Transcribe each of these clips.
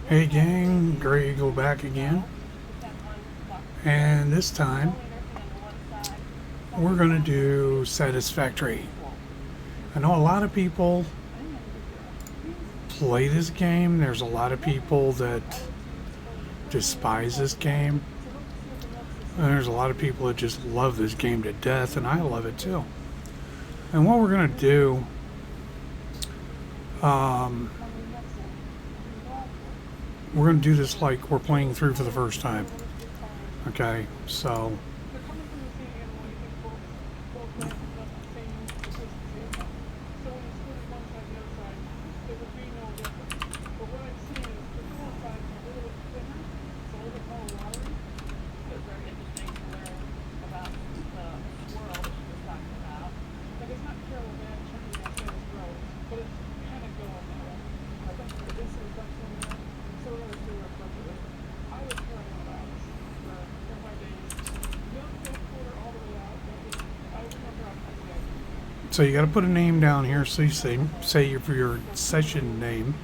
Hey gang, Grey Eagle back again. And this time we're going to do Satisfactory. I know a lot of people play this game. There's a lot of people that despise this game. And there's a lot of people that just love this game to death, and I love it too. And what we're going to do, we're going to do this like we're playing through for the first time. Okay, so you got to put a name down here. So you say for your session name.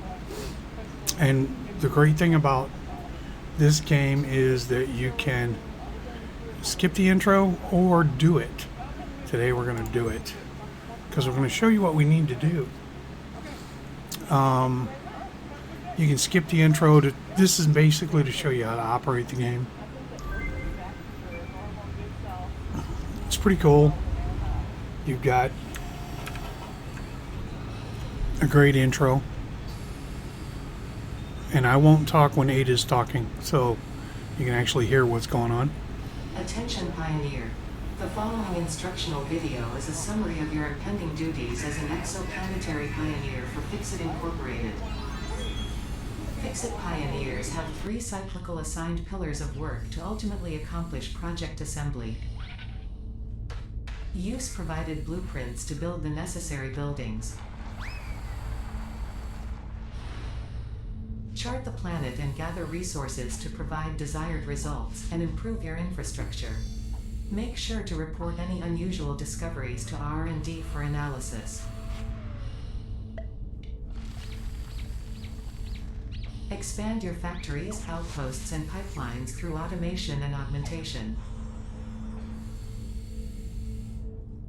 And the great thing about this game is that you can skip the intro or do it. Today we're going to do it because we're going to show you what we need to do. You can skip the intro. This is basically to show you how to operate the game. It's pretty cool. You've got a great intro, and I won't talk when Ada's talking, so you can actually hear what's going on. Attention Pioneer. The following instructional video is a summary of your impending duties as an exoplanetary pioneer for Fixit Incorporated. Fixit Pioneers have 3 cyclical assigned pillars of work to ultimately accomplish project assembly. Use provided blueprints to build the necessary buildings. Chart the planet and gather resources to provide desired results and improve your infrastructure. Make sure to report any unusual discoveries to R&D for analysis. Expand your factories, outposts, and pipelines through automation and augmentation.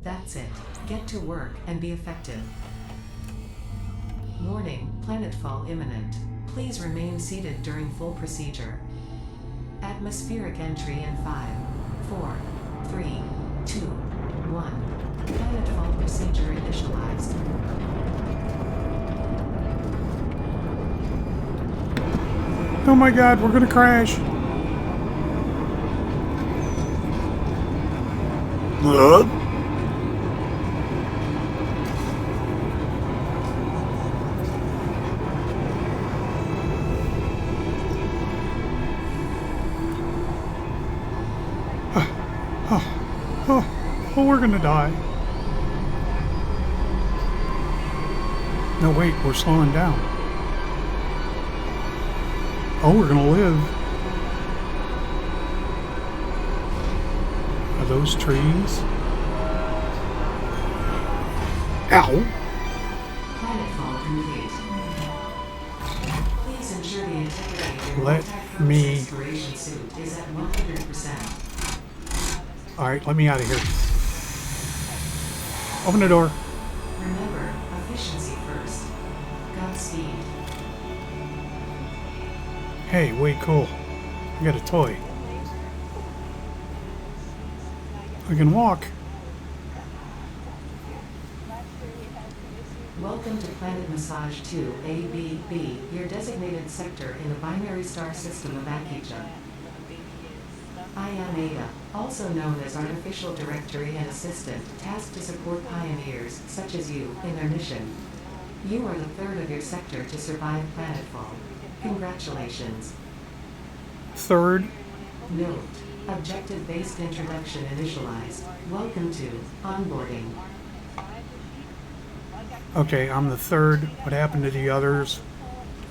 That's it. Get to work and be effective. Warning, planetfall imminent. Please remain seated during full procedure. Atmospheric entry in 5, 4, 3, 2, 1. Planetfall procedure initialized. Oh my god, we're gonna crash. Oh, we're gonna die. No, wait, we're slowing down. Oh, we're gonna live. Are those trees? Ow! Planetfall complete. Please ensure the integrity of your Let me. exploration suit is at 100%. Alright, let me out of here. Open the door. Remember, efficiency first. Godspeed. Hey, way cool. I got a toy. I can walk. Welcome to Planet Massage 2 ABB, your designated sector in the binary star system of Akija. I am Ada, also known as Artificial Directory and Assistant, tasked to support pioneers, such as you, in their mission. You are the 3rd of your sector to survive planetfall. Congratulations. 3rd. Note: objective-based introduction initialized. Welcome to onboarding. Okay, I'm the 3rd. What happened to the others?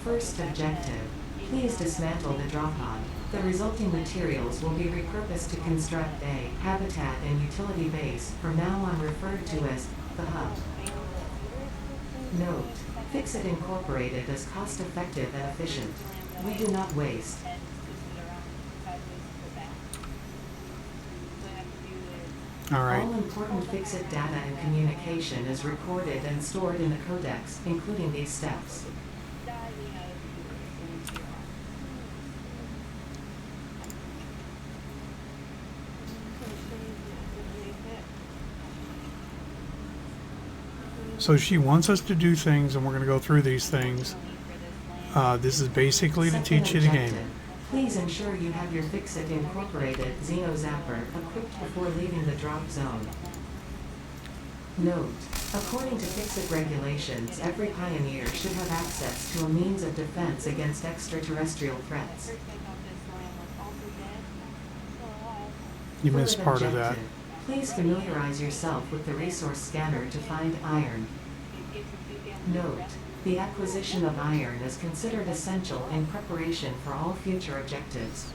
First objective: please dismantle the drop pod. The resulting materials will be repurposed to construct a habitat and utility base, from now on referred to as the hub. Note: Fix-It Incorporated is cost-effective and efficient. We do not waste. All right. All important Fix-It data and communication is recorded and stored in the codex, including these steps. So she wants us to do things, and we're going to go through these things. This is basically to teach you the game. Please ensure you have your Fix-It Incorporated Xeno Zapper equipped before leaving the drop zone. Note: According to Fix-It regulations, every Pioneer should have access to a means of defense against extraterrestrial threats. You missed Third part of that. objective: Please familiarize yourself with the resource scanner to find iron. Note: The acquisition of iron is considered essential in preparation for all future objectives.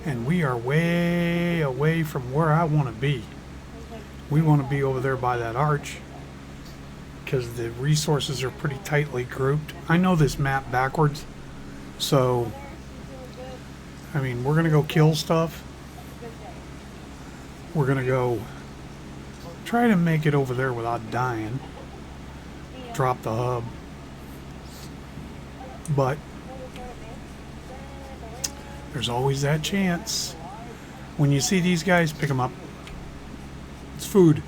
And we are way away from where I want to be. We want to be over there by that arch because the resources are pretty tightly grouped. I know this map backwards, so I mean, we're gonna go kill stuff. We're gonna go try to make it over there without dying. Drop the hub. But there's always that chance. When you see these guys, pick them up. It's food.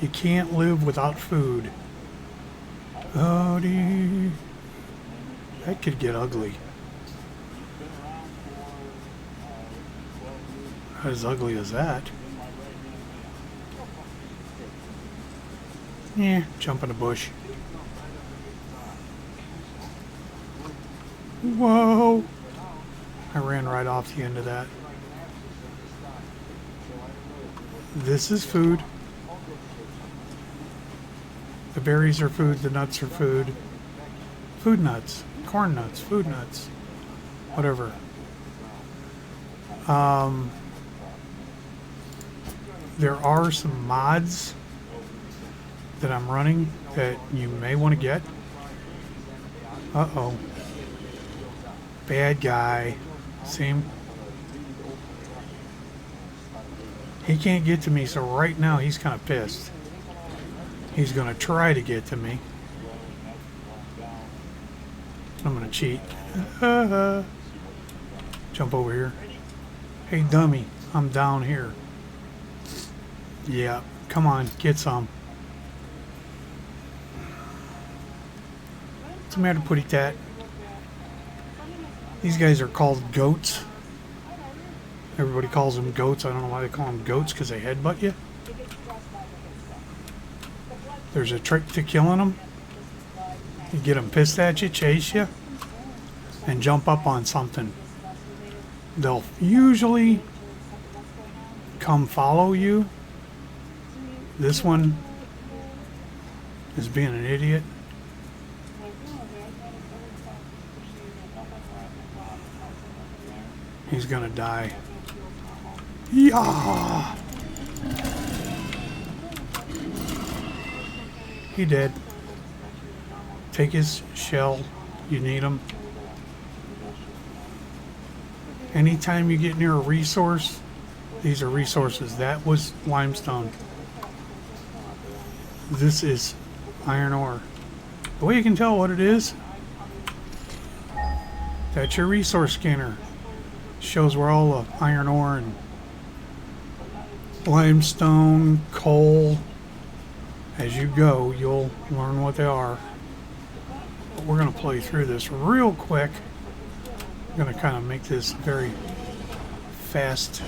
You can't live without food. Oh, dear. That could get ugly. Not as ugly as that. Yeah, jump in a bush. Whoa! I ran right off the end of that. This is food. The berries are food, the nuts are food. Food nuts, corn nuts, food nuts, whatever. There are some mods that I'm running that you may want to get. Uh-oh. Bad guy. See him? He can't get to me, so right now he's kind of pissed. He's going to try to get to me. I'm going to cheat. Jump over here. Hey, dummy, I'm down here. Yeah, come on, get some. What's the matter, Putty Tat? These guys are called goats. Everybody calls them goats. I don't know why they call them goats, because they headbutt you. There's a trick to killing them. You get them pissed at you, chase you, and jump up on something. They'll usually come follow you. This one is being an idiot. He's gonna die. Yeah. He did. Take his shell. You need them. Anytime you get near a resource, these are resources. That was limestone. This is iron ore. The way you can tell what it is, that's your resource scanner. Shows where all the iron ore and limestone, coal, as you go, you'll learn what they are. But we're going to play through this real quick. I'm going to kind of make this very fast.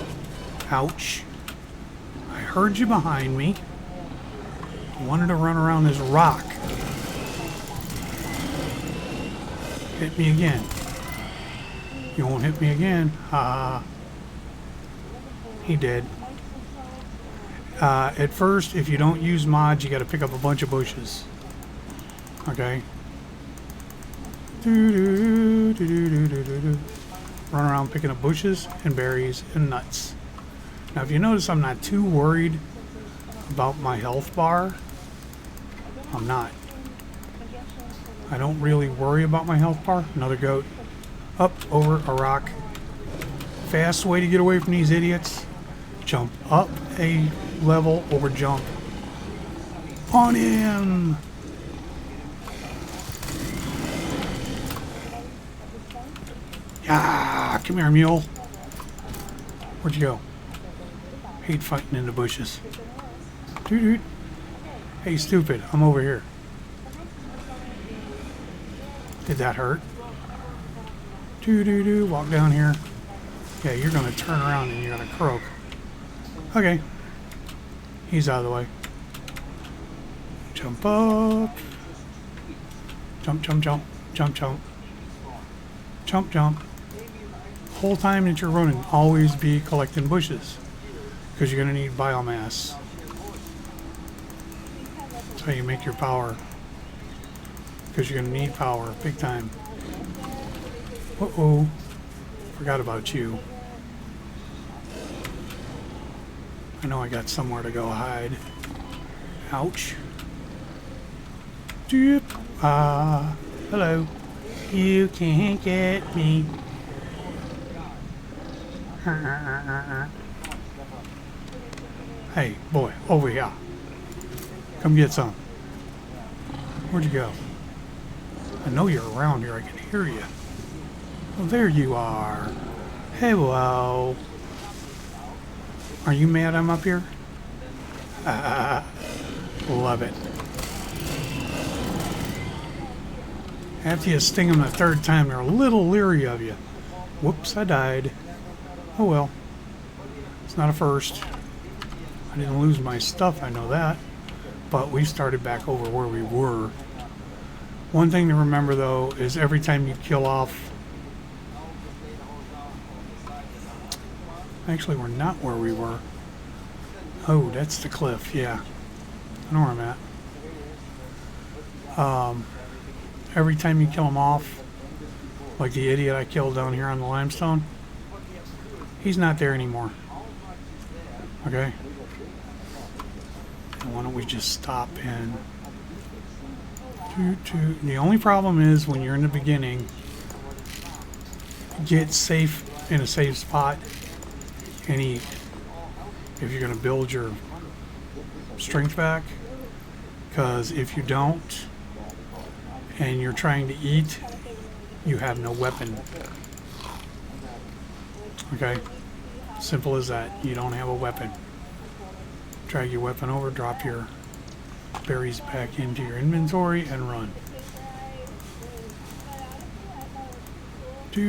Ouch. I heard you behind me. I wanted to run around this rock. Hit me again. You won't hit me again. Ha. He did. At first, if you don't use mods, you got to pick up a bunch of bushes. Okay. Run around picking up bushes and berries and nuts. Now, if you notice, I'm not too worried about my health bar. I'm not. I don't really worry about my health bar. Another goat. Up over a rock. Fast way to get away from these idiots. Jump up a level or jump on him. Ah, come here, mule. Where'd you go? Hate fighting in the bushes. Dude. Hey, stupid. I'm over here. Did that hurt? Walk down here. Yeah, you're gonna turn around and you're gonna croak. Okay. He's out of the way. Jump up. Jump. Jump. Whole time that you're running, always be collecting bushes. Because you're gonna need biomass. That's how you make your power. Because you're gonna need power, big time. Uh-oh. Forgot about you. I know I got somewhere to go hide. Ouch. Doop. Hello. You can't get me. Hey, boy, over here. Come get some. Where'd you go? I know you're around here. I can hear you. Well, there you are. Hello. Are you mad I'm up here? Love it. After you sting them the third time, they're a little leery of you. Whoops, I died. Oh well. It's not a first. I didn't lose my stuff, I know that. But we started back over where we were. One thing to remember, though, is every time you kill off... Actually, we're not where we were. Oh, that's the cliff, yeah. I know where I'm at. Every time you kill them off, like the idiot I killed down here on the limestone, he's not there anymore. Okay? And why don't we just stop and... The only problem is when you're in the beginning, get safe in a safe spot and eat. If you're going to build your strength back, because if you don't and you're trying to eat, you have no weapon. Okay? Simple as that. You don't have a weapon. Drag your weapon over, drop your berries back into your inventory and run. I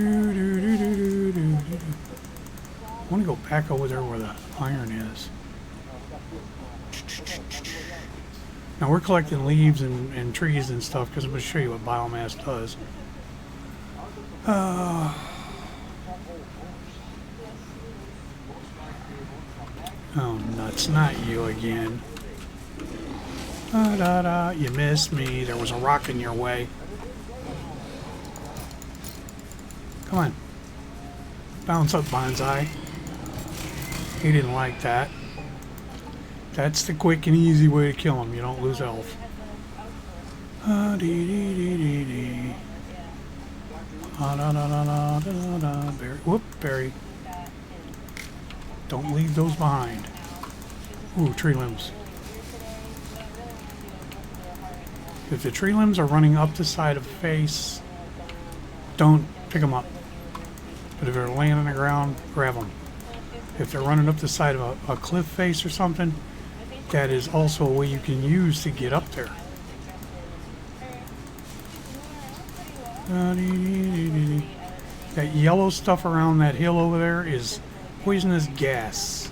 want to go back over there where the iron is. Now we're collecting leaves and trees and stuff because I'm going to show you what biomass does. Oh nuts, not you again. You missed me. There was a rock in your way. Come on. Bounce up, Bonsai. He didn't like that. That's the quick and easy way to kill him. You don't lose health. Berry. Whoop, berry. Don't leave those behind. Ooh, tree limbs. If the tree limbs are running up the side of a face, don't pick them up. But if they're laying on the ground, grab them. If they're running up the side of a cliff face or something, that is also a way you can use to get up there. That yellow stuff around that hill over there is poisonous gas.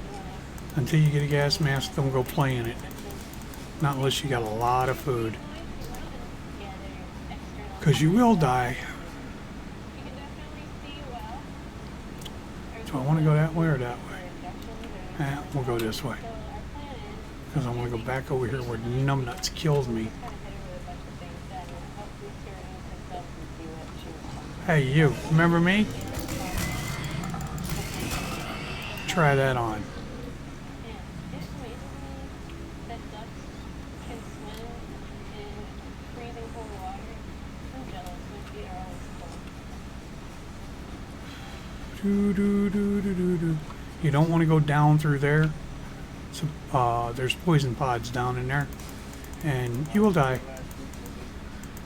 Until you get a gas mask, don't go play in it. Not unless you got a lot of food. Because you will die. Do I want to go that way or that way? We'll go this way. Because I want to go back over here where numbnuts killed me. Hey, you. Remember me? Try that on. Do, do, do, do, do, do. You don't want to go down through there. So, there's poison pods down in there, and you will die.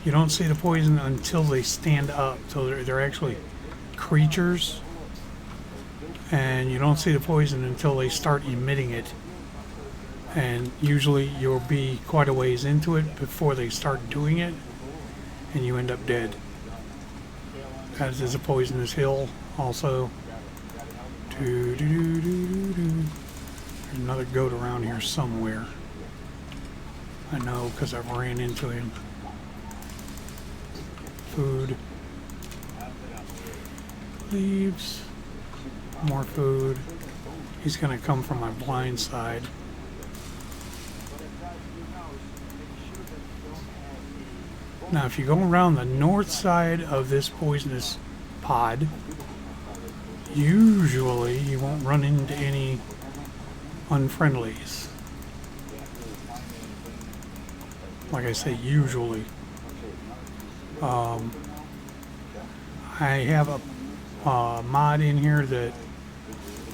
You don't see the poison until they stand up. So they're actually creatures, and you don't see the poison until they start emitting it. And usually you'll be quite a ways into it before they start doing it, and you end up dead. As is a poisonous hill also. Do, do, do, do, do. There's another goat around here somewhere. I know because I've ran into him. Food. Leaves. More food. He's going to come from my blind side. Now, if you go around the north side of this poisonous pod, usually you won't run into any unfriendlies. Like I say, usually. I have a mod in here that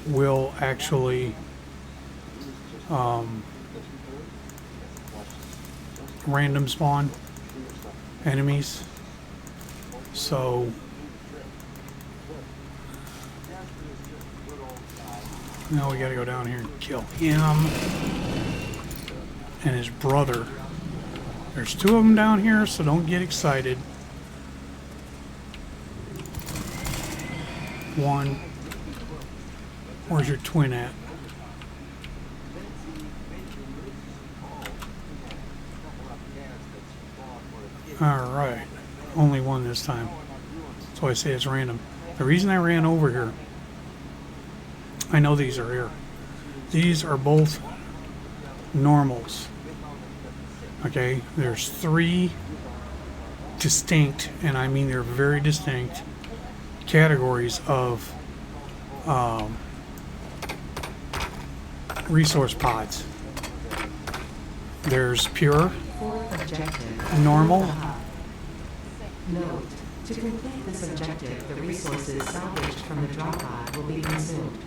will actually random spawn enemies. So now we gotta go down here and kill him and his brother. There's two of them down here, so don't get excited. One. Where's your twin at? Alright. Only one this time. So I say it's random. The reason I ran over here, I know these are here. These are both normals. Okay, there's three distinct, and I mean they're very distinct, categories of resource pods. There's pure, normal. Note, to complete this objective, the resources salvaged from the drop pod will be consumed.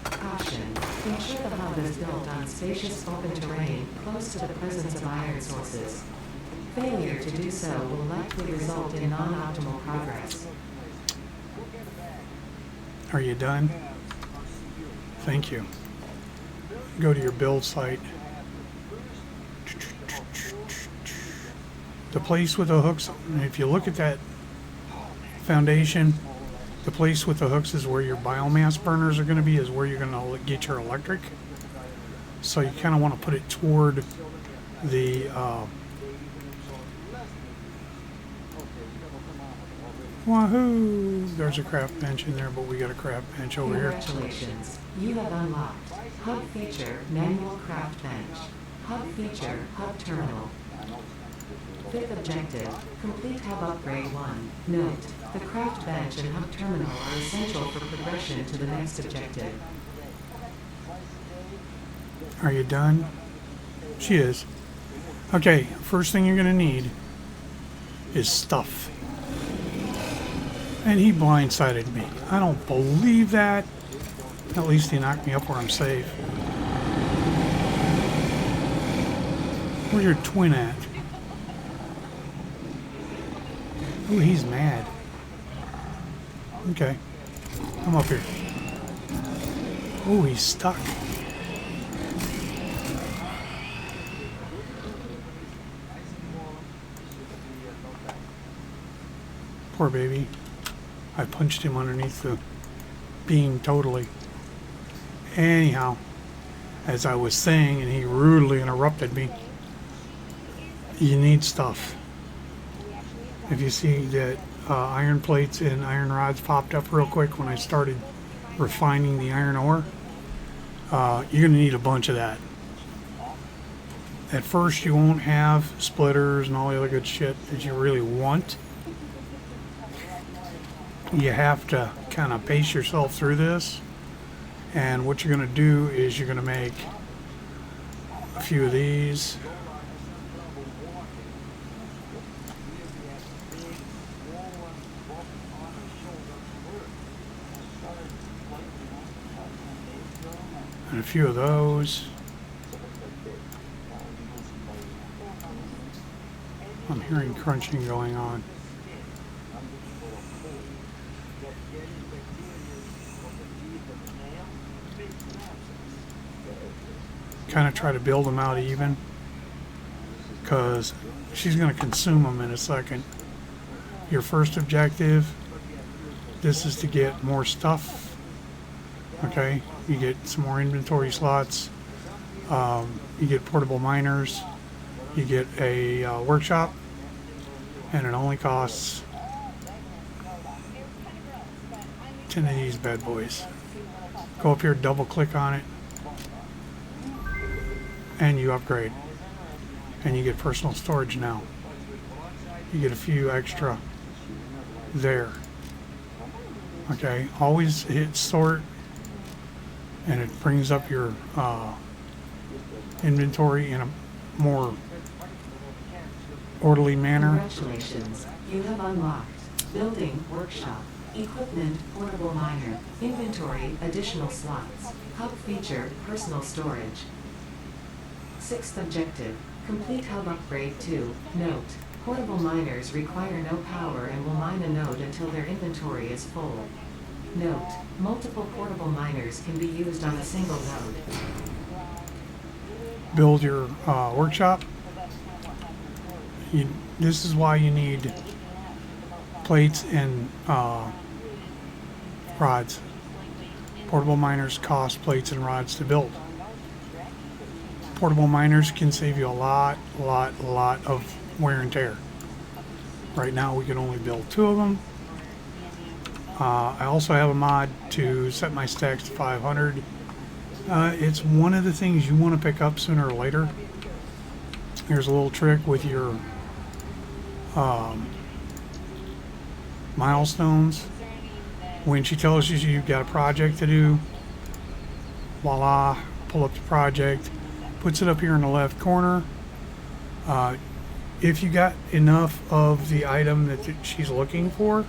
Caution, ensure the hub is built on spacious open terrain close to the presence of iron sources. Failure to do so will likely result in non-optimal progress. Are you done? Thank you. Go to your build site. The place with the hooks, if you look at that foundation, the place with the hooks is where your biomass burners are going to be, is where you're going to get your electric. So you kind of want to put it toward the wahoo! There's a craft bench in there, but we got a craft bench over here. Congratulations, you have unlocked Hub Feature Manual Craft Bench. Hub Feature Hub Terminal. Fifth objective, complete Hub Upgrade 1. Note, the craft bench and hub terminal are essential for progression to the next objective. Are you done? She is. Okay, first thing you're going to need is stuff. And he blindsided me. I don't believe that. At least he knocked me up where I'm safe. Where's your twin at? Ooh, he's mad. Okay. Come up here. Ooh, he's stuck. Poor baby. I punched him underneath the beam totally. Anyhow, as I was saying, and he rudely interrupted me, you need stuff. If you see that iron plates and iron rods popped up real quick when I started refining the iron ore, you're going to need a bunch of that. At first you won't have splitters and all the other good shit that you really want. You have to kind of pace yourself through this, and what you're going to do is you're going to make a few of these. And a few of those. I'm hearing crunching going on. Kind of try to build them out even, because she's going to consume them in a second. Your first objective, this is to get more stuff. Okay, you get some more inventory slots. You get portable miners. You get a workshop, and it only costs 10 of these bad boys. Go up here, double click on it, and you upgrade. And you get personal storage now. You get a few extra there. Okay, always hit sort, and it brings up your inventory in a more orderly manner. Congratulations, you have unlocked Building Workshop, Equipment Portable Miner, Inventory Additional Slots, Hub Feature Personal Storage. Sixth objective, complete Hub Upgrade 2. Note, portable miners require no power and will mine a node until their inventory is full. Note, multiple portable miners can be used on a single node. Build your workshop. This is why you need plates and rods. Portable miners cost plates and rods to build. Portable miners can save you a lot of wear and tear. Right now we can only build 2 of them. I also have a mod to set my stacks to 500. It's one of the things you want to pick up sooner or later. Here's a little trick with your milestones. When she tells you you've got a project to do, voila, pull up the project, puts it up here in the left corner. If you got enough of the item that she's looking for,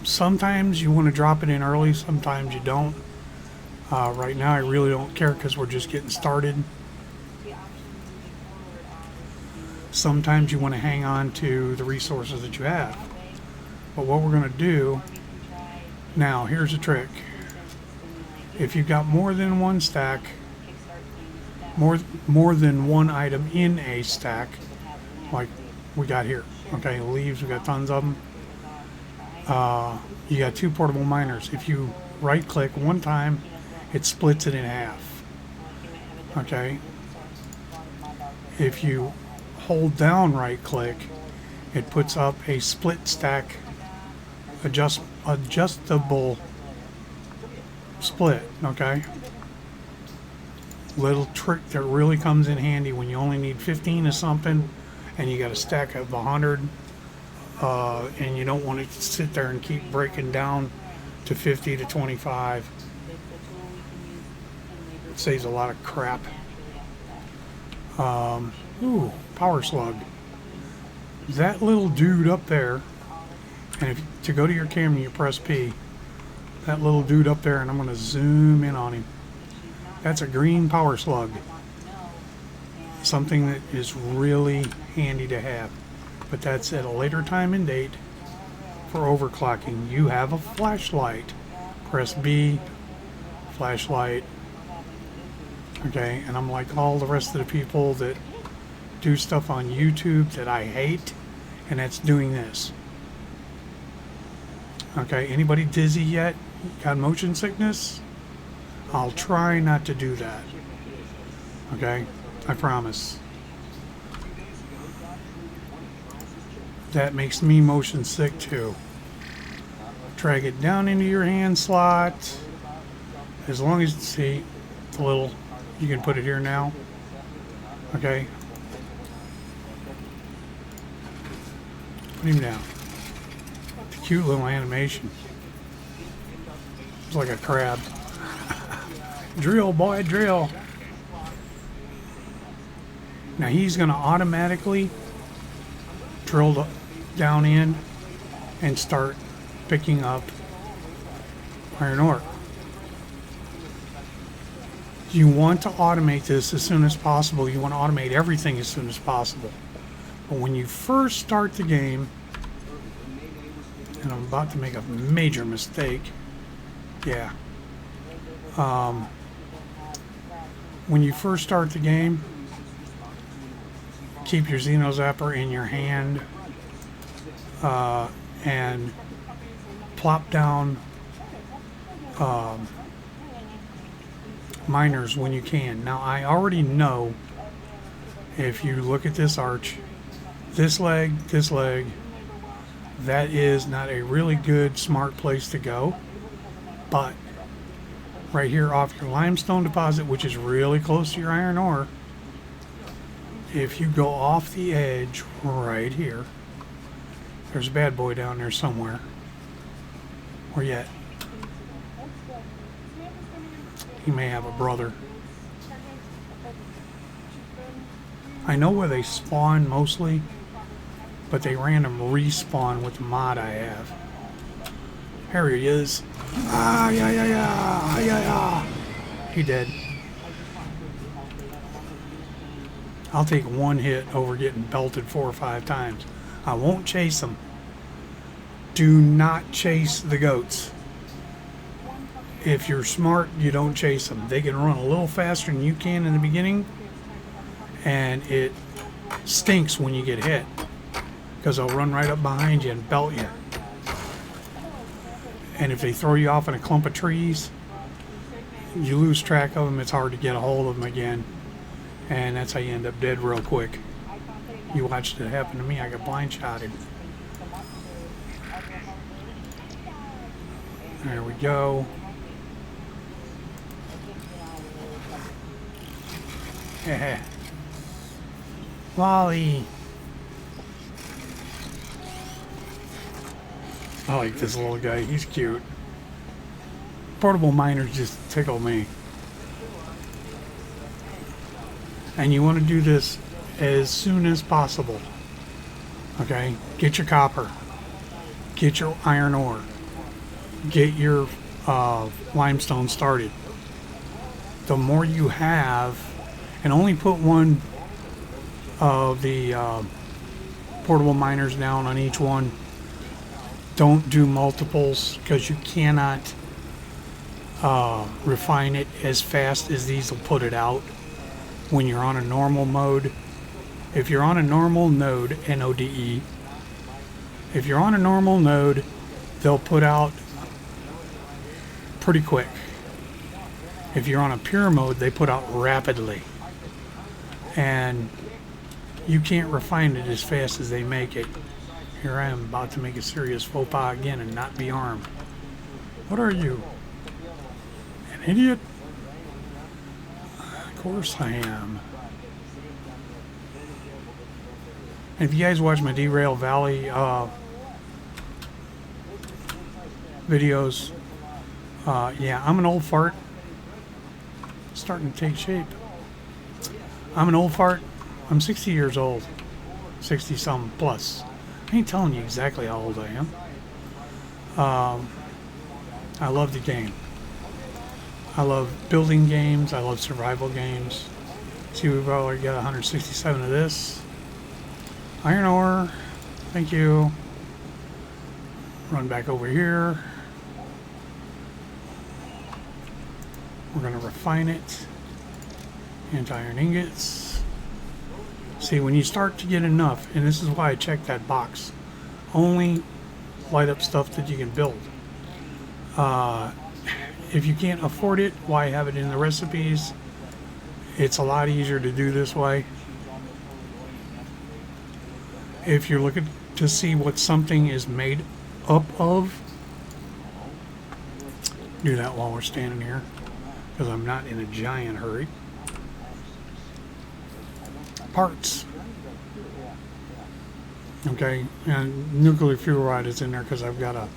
sometimes you want to drop it in early, sometimes you don't. Right now I really don't care because we're just getting started. Sometimes you want to hang on to the resources that you have. But what we're going to do now, here's a trick. If you've got more than one stack, more than one item in a stack, like we got here, okay, leaves, we got tons of them. You got 2 portable miners. If you right click one time, it splits it in half. Okay, if you hold down right click, it puts up a split stack adjustable split. Okay, little trick that really comes in handy when you only need 15 of something and you got a stack of 100, and you don't want it to sit there and keep breaking down to 50 to 25. It saves a lot of crap. Ooh, power slug. That little dude up there, and to go to your camera you press P. That little dude up there, and I'm going to zoom in on him. That's a green power slug. Something that is really handy to have. But that's at a later time and date for overclocking. You have a flashlight. Press B, flashlight. Okay, and I'm like all the rest of the people that do stuff on YouTube that I hate, and that's doing this. Okay, anybody dizzy yet? Got motion sickness? I'll try not to do that. Okay, I promise. That makes me motion sick too. Drag it down into your hand slot. As long as, see, the little, you can put it here now. Okay. Put him down. The cute little animation. It's like a crab. Drill, boy, drill. Now he's going to automatically drill down in and start picking up iron ore. You want to automate this as soon as possible. You want to automate everything as soon as possible. But when you first start the game, and I'm about to make a major mistake. Yeah. When you first start the game, keep your Xeno Zapper in your hand and plop down miners when you can. Now, I already know if you look at this arch, this leg, that is not a really good, smart place to go. But right here off your limestone deposit, which is really close to your iron ore, if you go off the edge right here, there's a bad boy down there somewhere. Where yet? He may have a brother. I know where they spawn mostly, but they random respawn with the mod I have. Here he is. Ah, yeah. He dead. I'll take one hit over getting belted 4 or 5 times. I won't chase them. Do not chase the goats. If you're smart, you don't chase them. They can run a little faster than you can in the beginning, and it stinks when you get hit because they'll run right up behind you and belt you. And if they throw you off in a clump of trees, you lose track of them. It's hard to get a hold of them again, and that's how you end up dead real quick. You watched it happen to me. I got blind-shotted. There we go. Wally. I like this little guy. He's cute. Portable miners just tickle me. And you want to do this as soon as possible. Okay? Get your copper. Get your iron ore. Get your limestone started. The more you have, and only put one of the portable miners down on each one. Don't do multiples because you cannot refine it as fast as these will put it out when you're on a normal mode. If you're on a normal node, NODE, if you're on a normal node, they'll put out pretty quick. If you're on a pure mode, they put out rapidly. And you can't refine it as fast as they make it. Here I am about to make a serious faux pas again and not be armed. What are you? An idiot? Of course I am. If you guys watch my Derail Valley videos, yeah, I'm an old fart. Starting to take shape. I'm an old fart. I'm 60 years old. 60 some plus. I ain't telling you exactly how old I am. I love the game. I love building games. I love survival games. See, we've already got 167 of this. Iron ore. Thank you. Run back over here. We're going to refine it into iron ingots. See, when you start to get enough, and this is why I checked that box, only light up stuff that you can build. If you can't afford it, why have it in the recipes? It's a lot easier to do this way. If you're looking to see what something is made up of, do that while we're standing here, because I'm not in a giant hurry. Parts. Okay, and nuclear fuel rod is in there because I've got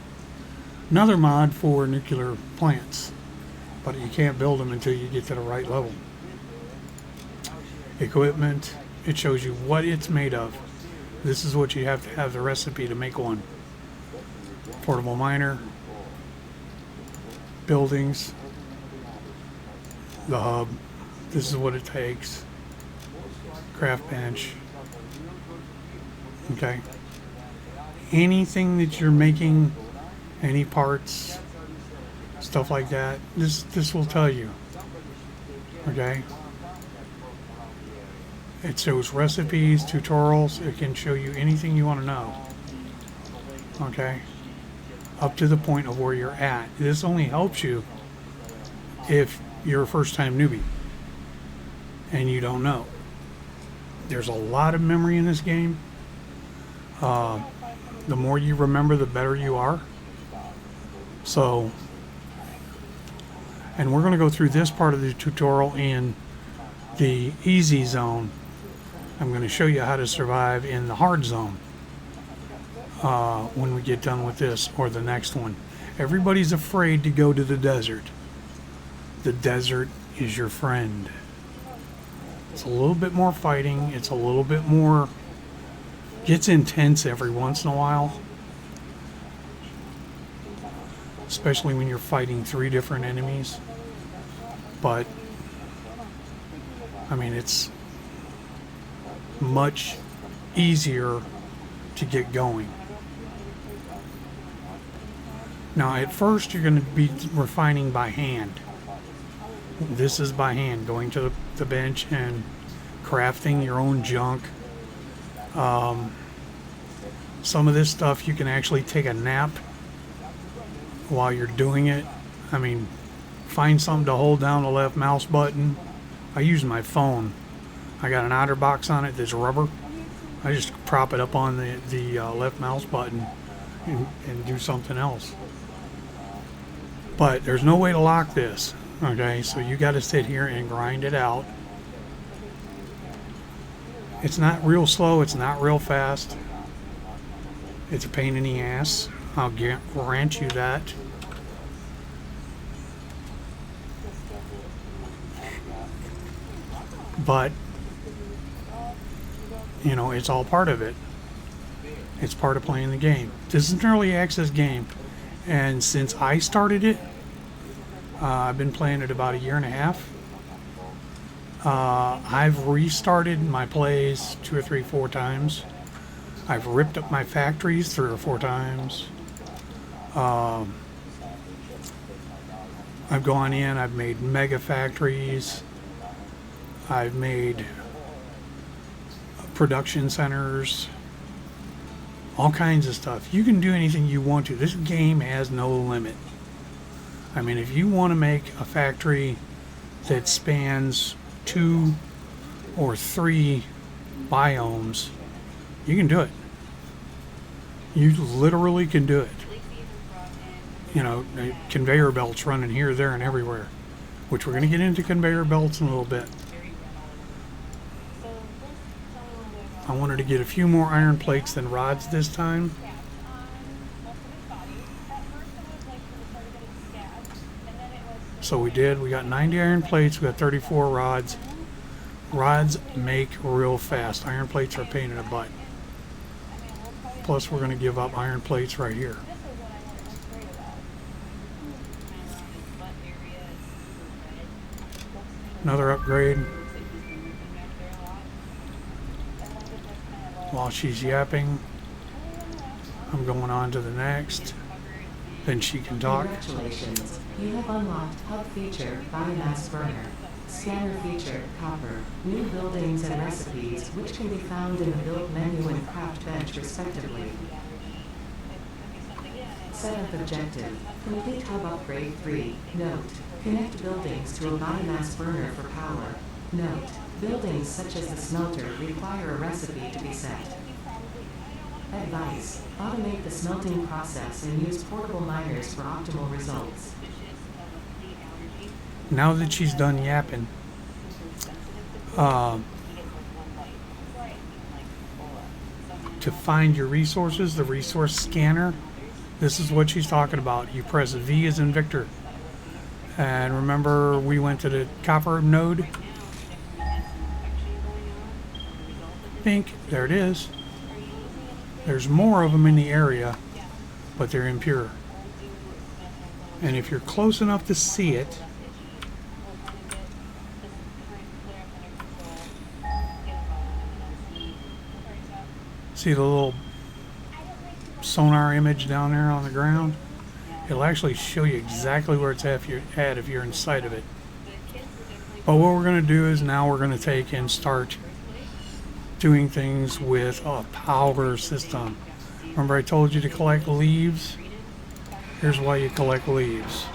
another mod for nuclear plants, but you can't build them until you get to the right level. Equipment, it shows you what it's made of. This is what you have to have the recipe to make one. Portable miner, buildings, the hub. This is what it takes. Craft bench. Okay. Anything that you're making, any parts, stuff like that, this will tell you. Okay. It shows recipes, tutorials. It can show you anything you want to know. Okay. Up to the point of where you're at. This only helps you if you're a first-time newbie and you don't know. There's a lot of memory in this game. The more you remember, the better you are. So, and we're going to go through this part of the tutorial in the easy zone. I'm going to show you how to survive in the hard zone when we get done with this or the next one. Everybody's afraid to go to the desert. The desert is your friend. It's a little bit more fighting. It's a little bit more, gets intense every once in a while. Especially when you're fighting 3 different enemies. But, I mean, it's much easier to get going. Now, at first, you're going to be refining by hand. This is by hand, going to the bench and crafting your own junk. Some of this stuff you can actually take a nap while you're doing it. I mean, find something to hold down the left mouse button. I use my phone. I got an OtterBox on it that's rubber. I just prop it up on the left mouse button and do something else. But there's no way to lock this. Okay, so you got to sit here and grind it out. It's not real slow. It's not real fast. It's a pain in the ass. I'll grant you that. But, you know, it's all part of it. It's part of playing the game. This is an early access game. And since I started it, I've been playing it about 1.5 years. I've restarted my plays 2 or 3, 4 times. I've ripped up my factories 3 or 4 times. I've gone in, I've made mega factories. I've made production centers. All kinds of stuff. You can do anything you want to. This game has no limit. I mean, if you want to make a factory that spans 2 or 3 biomes, you can do it. You literally can do it. You know, conveyor belts running here, there, and everywhere. Which we're going to get into conveyor belts in a little bit. I wanted to get a few more iron plates than rods this time. So we did. We got 90 iron plates. We got 34 rods. Rods make real fast. Iron plates are a pain in the butt. Plus, we're going to give up iron plates right here. Another upgrade. While she's yapping, I'm going on to the next. Then she can talk. Congratulations. You have unlocked Hub feature, Biomass Burner, Scanner feature, Copper, new buildings and recipes, which can be found in the Build menu and Craft bench respectively. Seventh objective, complete Hub Upgrade 3. Note, connect buildings to a biomass burner for power. Note, buildings such as the smelter require a recipe to be set. Advice, automate the smelting process and use portable miners for optimal results. Now that she's done yapping, to find your resources, the resource scanner, this is what she's talking about. You press V as in Victor. And remember, we went to the copper node. Pink, there it is. There's more of them in the area, but they're impure. And if you're close enough to see it, See the little sonar image down there on the ground? It'll actually show you exactly where it's at if you're inside of it. But what we're going to do is now we're going to take and start doing things with a power system. Remember I told you to collect leaves? Here's why you collect leaves.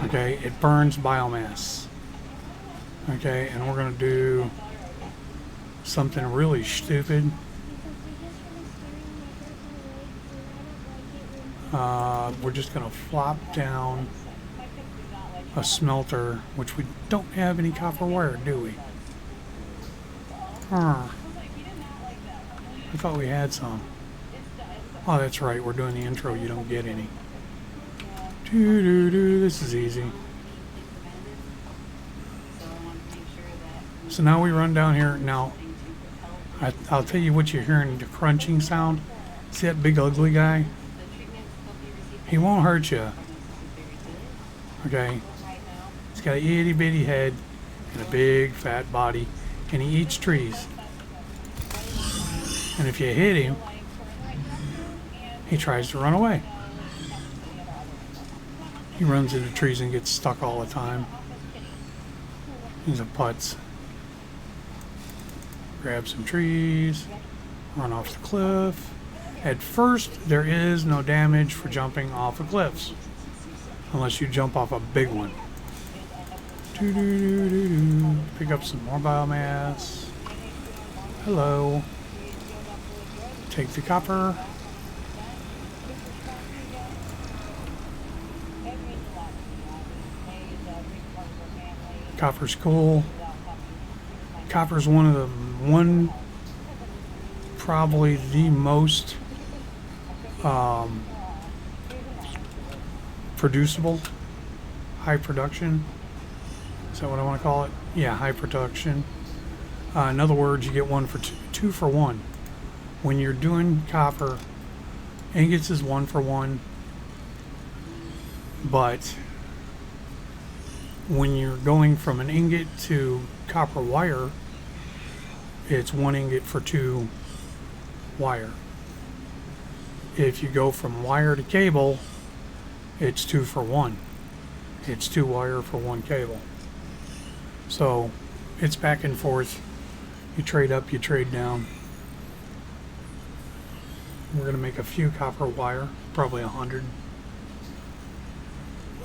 Okay, it burns biomass. Okay, and we're going to do something really stupid. We're just going to flop down a smelter, which we don't have any copper wire, do we? I thought we had some. Oh, that's right, we're doing the intro, you don't get any. This is easy. So now we run down here. Now, I'll tell you what you're hearing, the crunching sound. See that big ugly guy? He won't hurt you. Okay? He's got an itty bitty head and a big fat body, and he eats trees. And if you hit him, he tries to run away. He runs into trees and gets stuck all the time. He's a putz. Grab some trees, run off the cliff. At first, there is no damage for jumping off of cliffs, unless you jump off a big one. Pick up some more biomass. Hello. Take the copper. Copper's cool. Copper's probably the most producible, high production. Is that what I want to call it? Yeah, high production. In other words, you get one for two for one. When you're doing copper, ingots is 1 for 1, but when you're going from an ingot to copper wire, it's 1 ingot for 2 wire. If you go from wire to cable, it's 2 for 1. It's 2 wire for 1 cable. So it's back and forth. You trade up, you trade down. We're going to make a few copper wire, probably 100.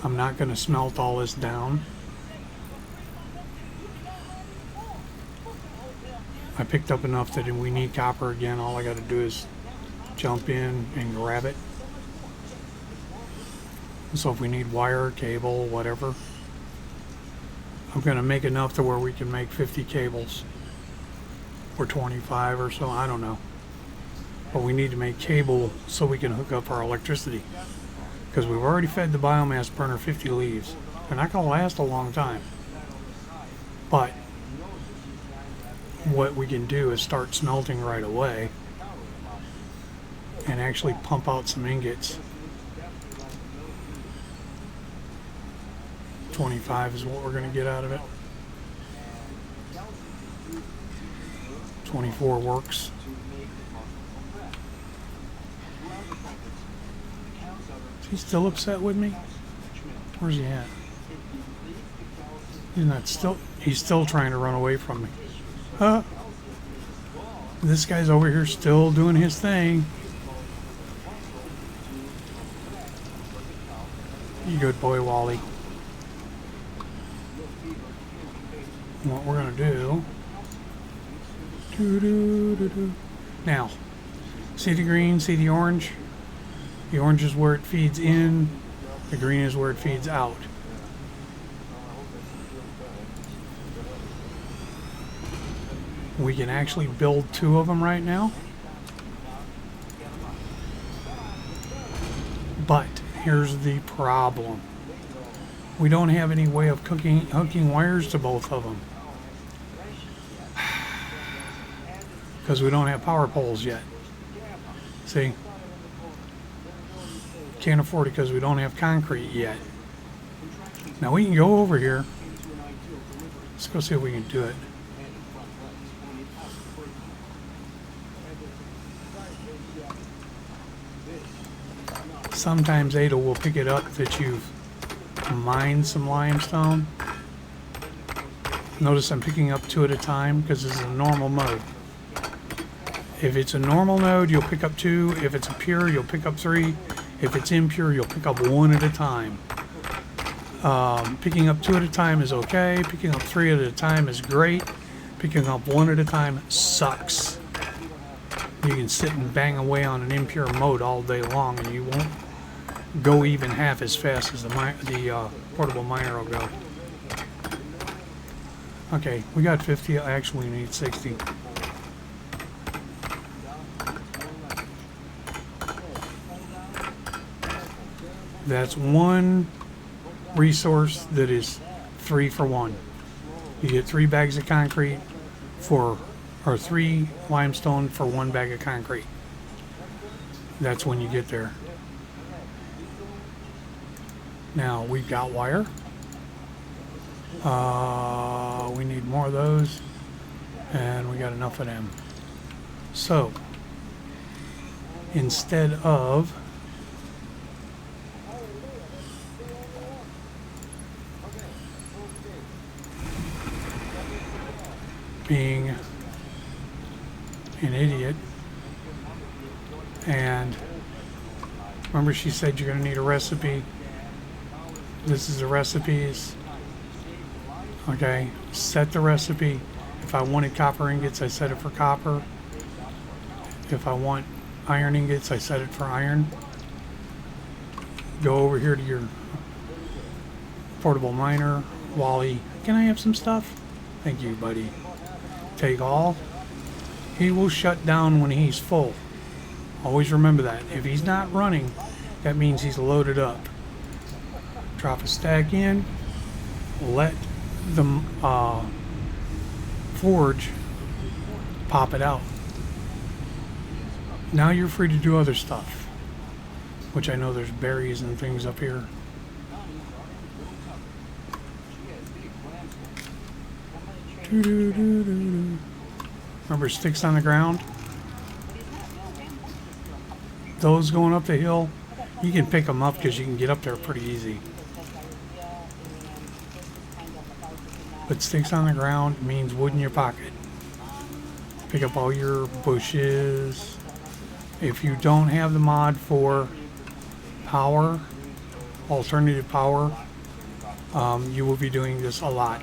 I'm not going to smelt all this down. I picked up enough that if we need copper again, all I got to do is jump in and grab it. So if we need wire, cable, whatever, I'm going to make enough to where we can make 50 cables or 25 or so, I don't know. But we need to make cable so we can hook up our electricity, because we've already fed the biomass burner 50 leaves. They're not going to last a long time. But what we can do is start smelting right away and actually pump out some ingots. 25 is what we're going to get out of it. 24 works. Is he still upset with me? Where's he at? He's still trying to run away from me. This guy's over here still doing his thing. You good boy, Wally. What we're gonna do. Now, see the green, see the orange? The orange is where it feeds in, the green is where it feeds out. We can actually build 2 of them right now. But here's the problem. We don't have any way of hooking wires to both of them, because we don't have power poles yet. See? Can't afford it because we don't have concrete yet. Now we can go over here. Let's go see if we can do it. sometimes Ada will pick it up that you've mined some limestone. Notice I'm picking up 2 at a time because this is a normal mode. If it's a normal node, you'll pick up 2. If it's a pure, you'll pick up 3. If it's impure, you'll pick up 1 at a time. Picking up 2 at a time is okay. Picking up 3 at a time is great. Picking up 1 at a time sucks. You can sit and bang away on an impure mode all day long and you won't go even half as fast as the portable miner will go. Okay, we got 50. Actually, we need 60. That's one resource that is 3 for 1. You get 3 bags of concrete or 3 limestone for 1 bag of concrete. That's when you get there. Now we've got wire. We need more of those, and we got enough of them. So instead of being an idiot, and remember she said you're going to need a recipe. This is the recipes. Okay, set the recipe. If I wanted copper ingots, I set it for copper. If I want iron ingots, I set it for iron. Go over here to your portable miner. Wally, can I have some stuff? Thank you, buddy. Take all. He will shut down when he's full. Always remember that. If he's not running, that means he's loaded up. Drop a stack in. Let the forge pop it out. Now you're free to do other stuff, which I know there's berries and things up here. Remember sticks on the ground? Those going up the hill, you can pick them up because you can get up there pretty easy. But sticks on the ground means wood in your pocket. Pick up all your bushes. If you don't have the mod for power, alternative power, you will be doing this a lot.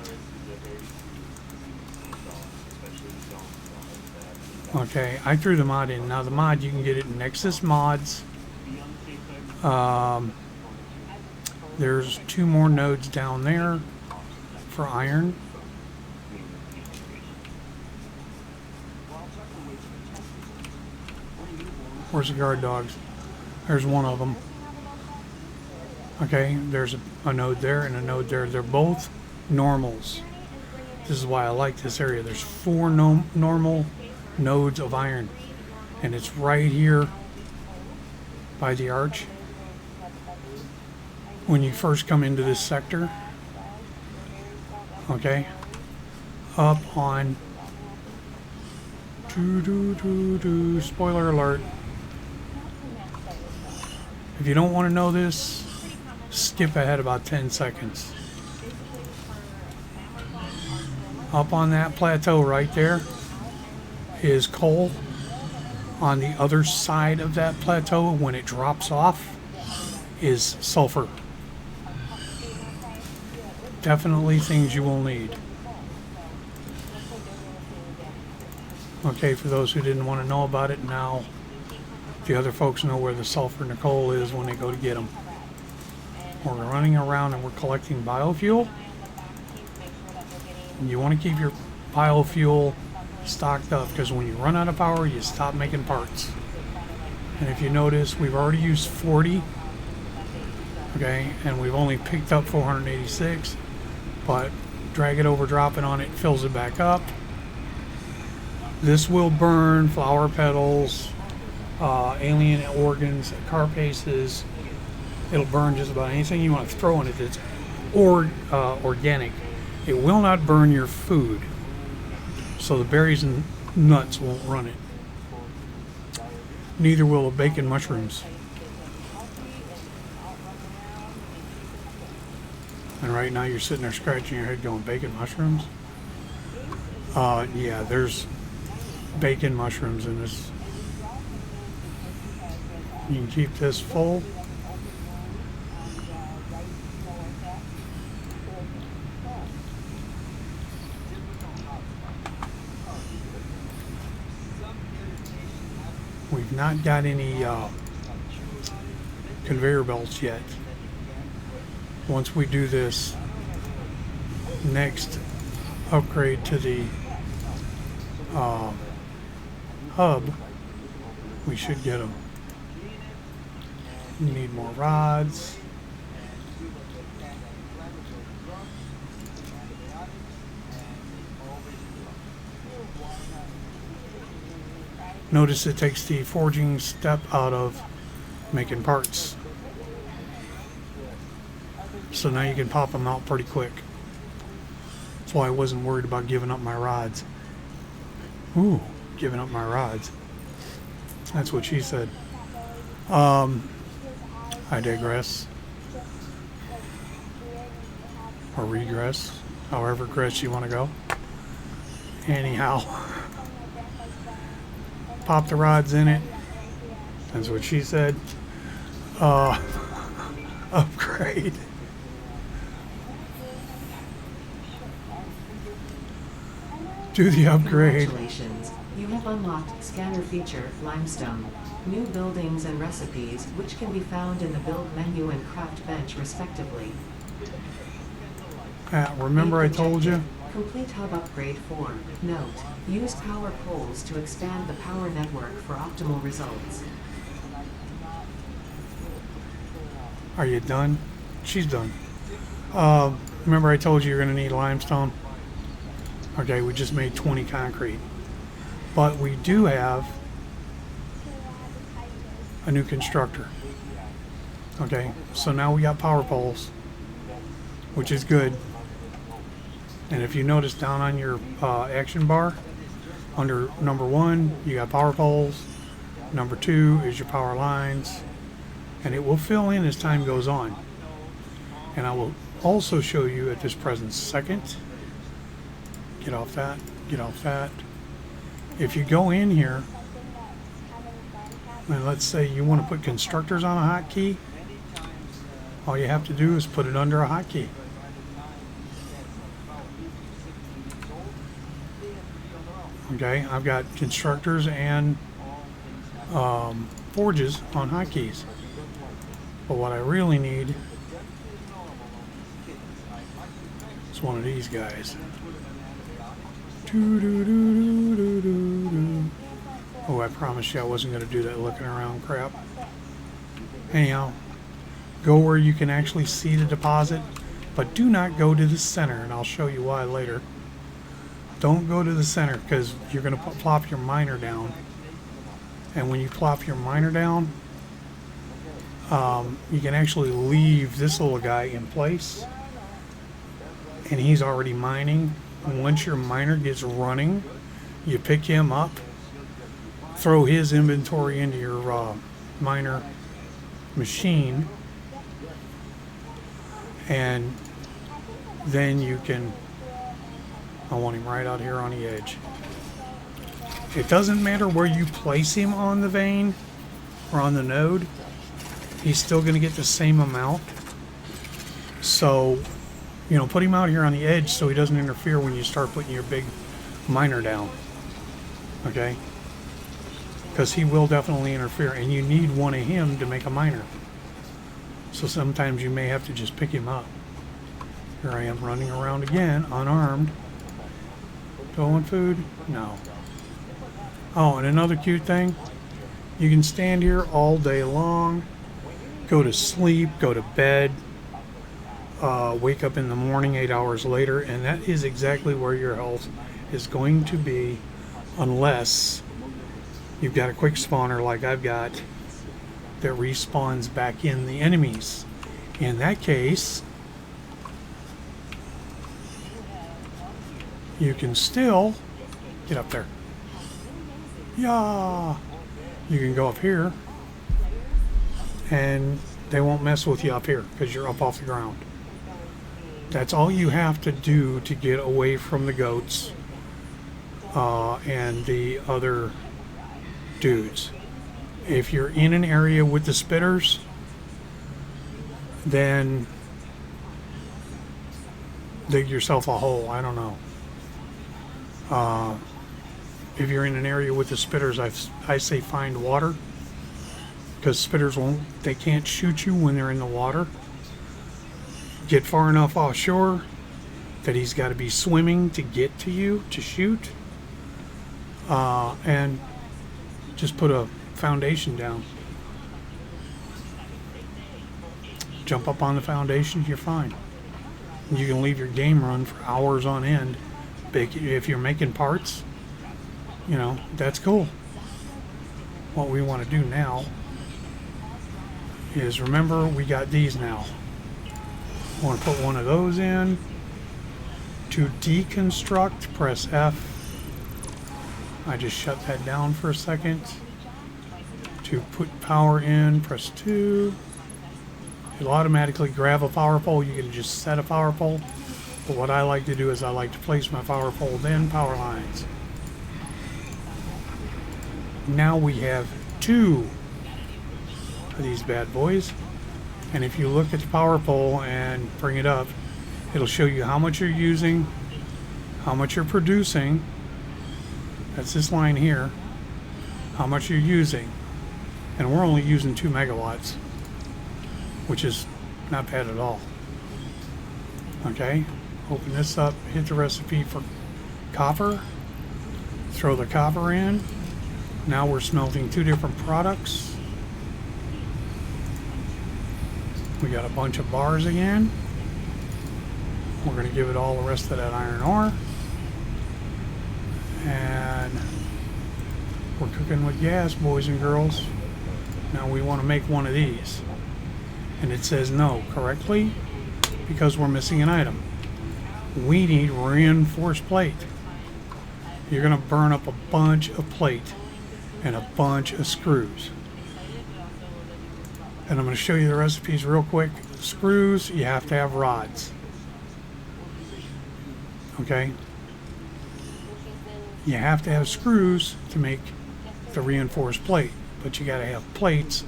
Okay, I threw the mod in. Now the mod, you can get it in Nexus Mods. There's 2 more nodes down there for iron. Where's the guard dogs? There's one of them. Okay, there's a node there and a node there. They're both normals. This is why I like this area. There's 4 normal nodes of iron, and it's right here by the arch. When you first come into this sector, okay, up on spoiler alert. If you don't want to know this, skip ahead about 10 seconds. Up on that plateau right there is coal. On the other side of that plateau, when it drops off, is sulfur. Definitely things you will need. Okay, for those who didn't want to know about it, now the other folks know where the sulfur and the coal is when they go to get them. We're running around and we're collecting biofuel. You want to keep your biofuel stocked up because when you run out of power, you stop making parts. And if you notice, we've already used 40. Okay, and we've only picked up 486. But drag it over, drop it on it, fills it back up. This will burn flower petals, alien organs, carapaces. It'll burn just about anything you want to throw in it that's organic. It will not burn your food, so the berries and nuts won't run it. Neither will the bacon mushrooms. And right now you're sitting there scratching your head going, bacon mushrooms? Yeah, there's bacon mushrooms in this. You can keep this full. We've not got any conveyor belts yet. Once we do this next upgrade to the hub, we should get them. We need more rods. Notice it takes the forging step out of making parts. So now you can pop them out pretty quick. That's why I wasn't worried about giving up my rods. Ooh, giving up my rods. That's what she said. I digress. Or regress. However gress you want to go. Anyhow. Pop the rods in it. That's what she said. Upgrade. Do the upgrade. Congratulations. You have unlocked Scanner Feature Limestone. New buildings and recipes, which can be found in the build menu and craft bench respectively. Remember I told you? Complete hub upgrade 4. Note, use power poles to expand the power network for optimal results. Are you done? She's done. Remember I told you you're going to need limestone? Okay, we just made 20 concrete. But we do have a new constructor. Okay, so now we got power poles, which is good. And if you notice down on your action bar, under number 1, you got power poles. Number 2 is your power lines. And it will fill in as time goes on. And I will also show you at this present second. Get off that, get off that. If you go in here, and let's say you want to put constructors on a hotkey, all you have to do is put it under a hotkey. Okay, I've got constructors and forges on hotkeys. But what I really need is one of these guys. Oh, I promised you I wasn't going to do that looking around crap. Anyhow, go where you can actually see the deposit, but do not go to the center, and I'll show you why later. Don't go to the center because you're going to plop your miner down. And when you plop your miner down, you can actually leave this little guy in place. And he's already mining. And once your miner gets running, you pick him up, throw his inventory into your miner machine, and then you can... I want him right out here on the edge. It doesn't matter where you place him on the vein or on the node, he's still going to get the same amount. So, you know, put him out here on the edge so he doesn't interfere when you start putting your big miner down. Okay? Because he will definitely interfere, and you need one of him to make a miner. So sometimes you may have to just pick him up. Here I am running around again, unarmed. Do I want food? No. Oh, and another cute thing, you can stand here all day long, go to sleep, go to bed, wake up in the morning 8 hours later, and that is exactly where your health is going to be, unless you've got a quick spawner like I've got that respawns back in the enemies. In that case, you can still get up there. Yeah. You can go up here and they won't mess with you up here because you're up off the ground. That's all you have to do to get away from the goats and the other dudes. If you're in an area with the spitters, then dig yourself a hole. I don't know. If you're in an area with the spitters, I say find water, because spitters they can't shoot you when they're in the water. Get far enough offshore that he's got to be swimming to get to you to shoot, and just put a foundation down. Jump up on the foundation, you're fine. You can leave your game run for hours on end. If you're making parts, that's cool. What we want to do now is, remember, we got these now. I want to put one of those in. To deconstruct, press F. I just shut that down for a second. To put power in, press 2. It'll automatically grab a power pole. You can just set a power pole. But what I like to do is I like to place my power pole, then power lines. Now we have 2 of these bad boys. And if you look at the power pole and bring it up, it'll show you how much you're using, how much you're producing. That's this line here. How much you're using. And we're only using 2 megawatts, which is not bad at all. Okay, open this up, hit the recipe for copper, throw the copper in. Now we're smelting 2 different products. We got a bunch of bars again. We're going to give it all the rest of that iron ore. And we're cooking with gas, boys and girls. Now we want to make one of these. And it says no correctly because we're missing an item. We need reinforced plate. You're going to burn up a bunch of plate and a bunch of screws. And I'm going to show you the recipes real quick. Screws, you have to have rods. Okay? You have to have screws to make the reinforced plate, but you got to have plates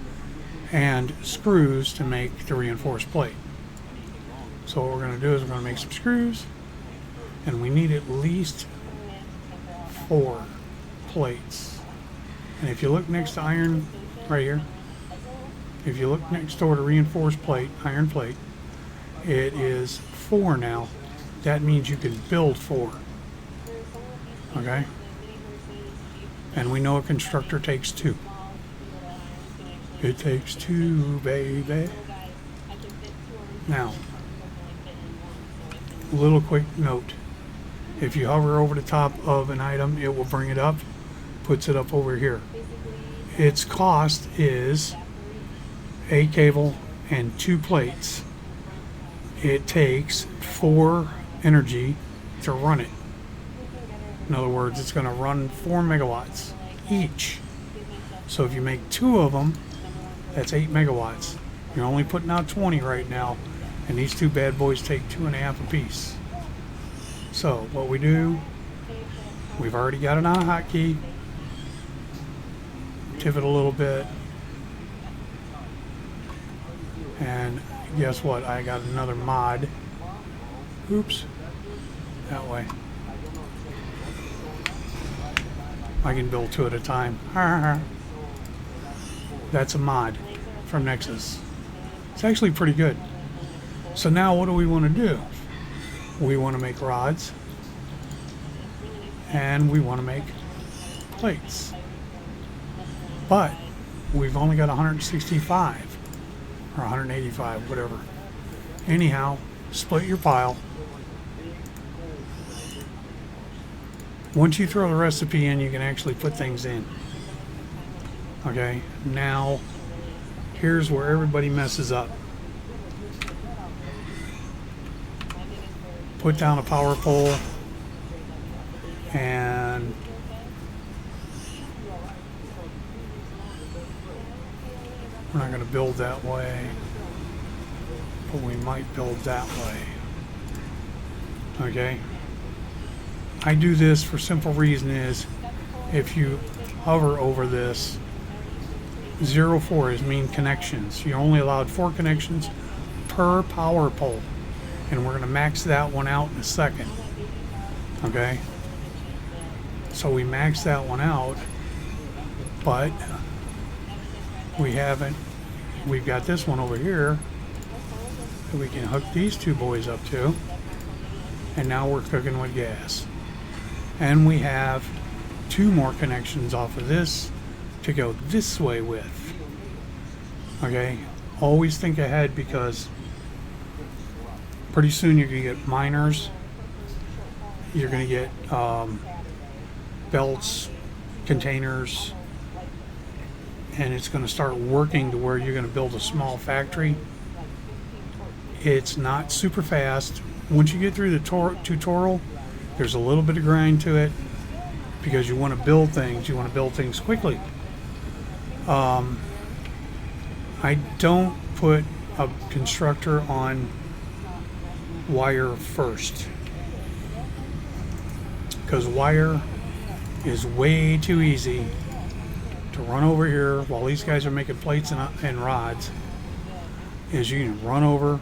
and screws to make the reinforced plate. So what we're going to do is we're going to make some screws, and we need at least 4 plates. And if you look next to iron right here, if you look next door to reinforced plate, iron plate, it is 4 now. That means you can build 4. Okay? And we know a constructor takes 2. It takes 2, baby. Now, little quick note. If you hover over the top of an item, it will bring it up, puts it up over here. Its cost is a cable and 2 plates. It takes 4 energy to run it. In other words, it's going to run 4 megawatts each. So if you make 2 of them, that's 8 megawatts. You're only putting out 20 right now, and these 2 bad boys take 2.5 apiece. So what we do, we've already got it on a hotkey. Pivot a little bit. And guess what? I got another mod. Oops. That way. I can build 2 at a time. That's a mod from Nexus. It's actually pretty good. So now what do we want to do? We want to make rods. And we want to make plates. But we've only got 165 or 185, whatever. Anyhow, split your pile. Once you throw the recipe in, you can actually put things in. Okay, now here's where everybody messes up. Put down a power pole and we're not going to build that way, but we might build that way. Okay. I do this for simple reason is if you hover over this, 04 is mean connections. You're only allowed 4 connections per power pole. And we're going to max that one out in a second. Okay. So we max that one out, but we've got this one over here that we can hook these two boys up to. And now we're cooking with gas. And we have 2 more connections off of this to go this way with. Okay, always think ahead because pretty soon you're going to get miners, you're going to get belts, containers, and it's going to start working to where you're going to build a small factory. It's not super fast. Once you get through the tutorial, there's a little bit of grind to it because you want to build things. You want to build things quickly. I don't put a constructor on wire first because wire is way too easy to run over here while these guys are making plates and rods. Is you can run over,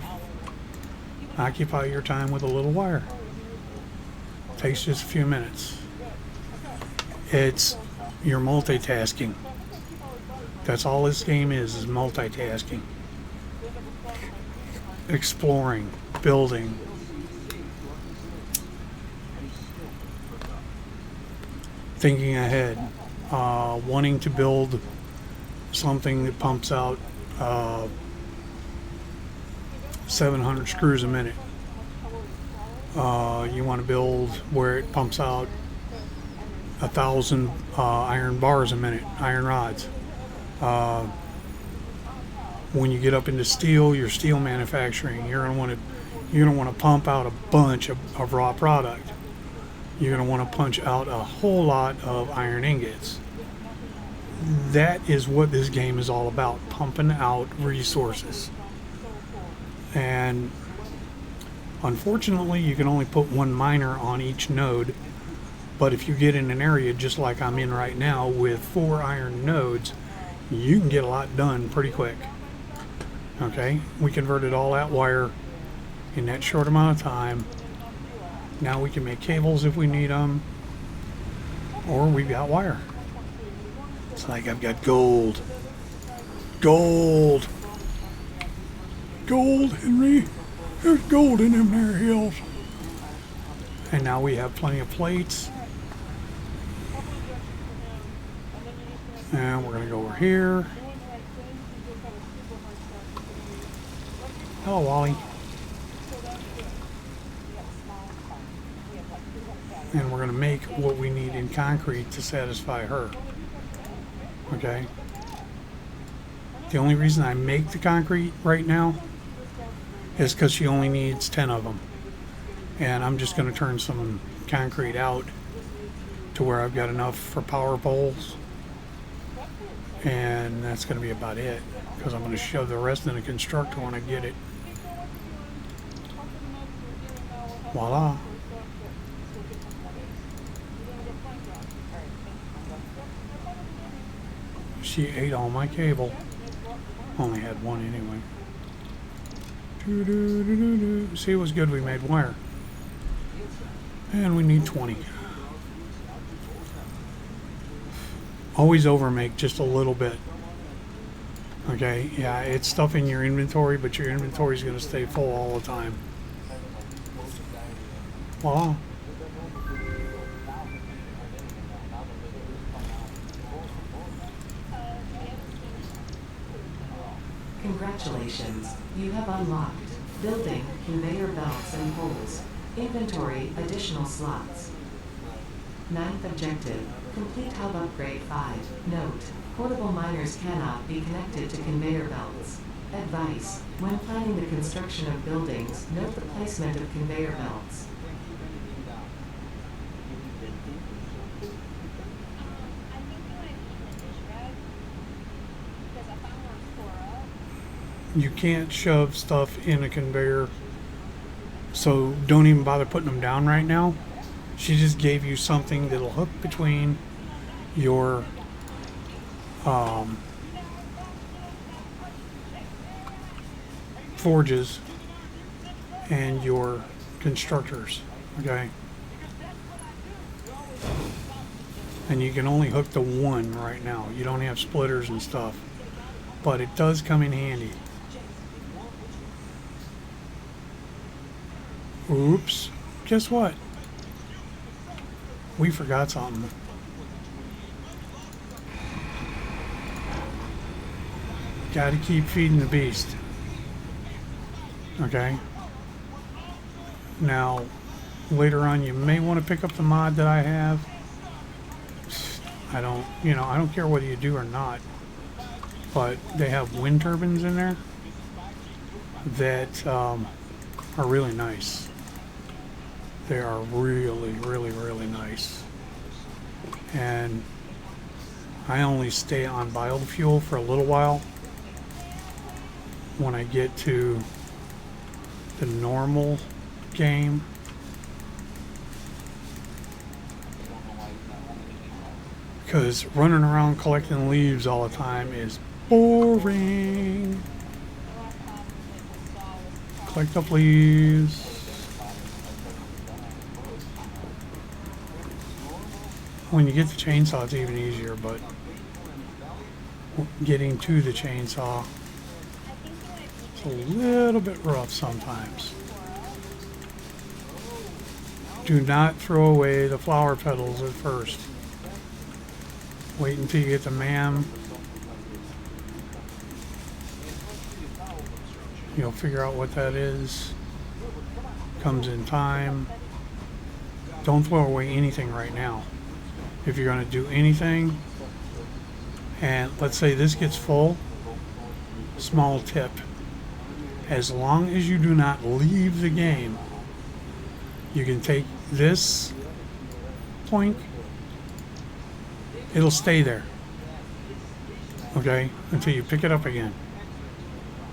occupy your time with a little wire. Takes just a few minutes. You're multitasking. That's all this game is multitasking. Exploring, building. Thinking ahead. Wanting to build something that pumps out 700 screws a minute. You want to build where it pumps out 1,000 iron bars a minute, iron rods. When you get up into steel, your steel manufacturing, you're going to want to pump out a bunch of raw product. You're going to want to punch out a whole lot of iron ingots. That is what this game is all about, pumping out resources. And unfortunately, you can only put 1 miner on each node. But if you get in an area just like I'm in right now with 4 iron nodes, you can get a lot done pretty quick. Okay, we converted all that wire in that short amount of time. Now we can make cables if we need them, or we've got wire. It's like I've got gold. Gold, Henry. There's gold in them there hills. And now we have plenty of plates. And we're going to go over here. Hello, Wally. And we're going to make what we need in concrete to satisfy her. Okay? The only reason I make the concrete right now is because she only needs 10 of them. And I'm just going to turn some concrete out to where I've got enough for power poles. And that's going to be about it, because I'm going to shove the rest in the constructor when I get it. Voila. She ate all my cable. Only had one anyway. See, it was good we made wire. And we need 20. Always overmake just a little bit. Okay, yeah, it's stuff in your inventory, but your inventory is going to stay full all the time. Voila. Congratulations, you have unlocked building, conveyor belts and poles. Inventory, additional slots. 9th objective, complete hub upgrade 5. Note, portable miners cannot be connected to conveyor belts. Advice, when planning the construction of buildings, note the placement of conveyor belts. You can't shove stuff in a conveyor So don't even bother putting them down right now. She just gave you something that'll hook between your forges and your constructors. Okay. And you can only hook the one right now. You don't have splitters and stuff. But it does come in handy. Oops. Guess what? We forgot something. Gotta keep feeding the beast. Okay? Now, later on you may want to pick up the mod that I have. I don't care whether you do or not. But they have wind turbines in there that are really nice. They are really, really, really nice. And I only stay on biofuel for a little while. When I get to the normal game, because running around collecting leaves all the time is boring. Collect up leaves. When you get the chainsaw, it's even easier, but getting to the chainsaw, it's a little bit rough sometimes. Do not throw away the flower petals at first. Wait until you get the MAM. You'll figure out what that is. Comes in time. Don't throw away anything right now. If you're going to do anything, and let's say this gets full, small tip. As long as you do not leave the game, you can take this point, it'll stay there, okay, until you pick it up again.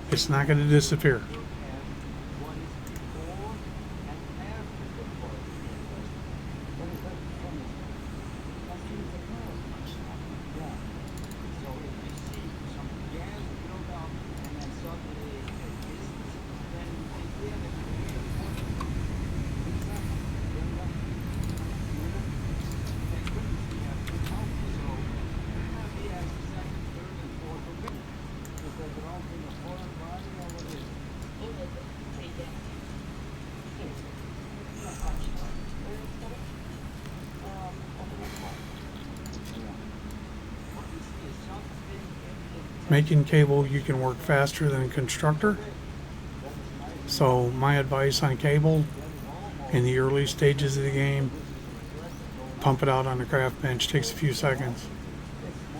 It's not going to disappear. Making cable, you can work faster than constructor. So my advice on cable, in the early stages of the game, pump it out on the craft bench. Takes a few seconds.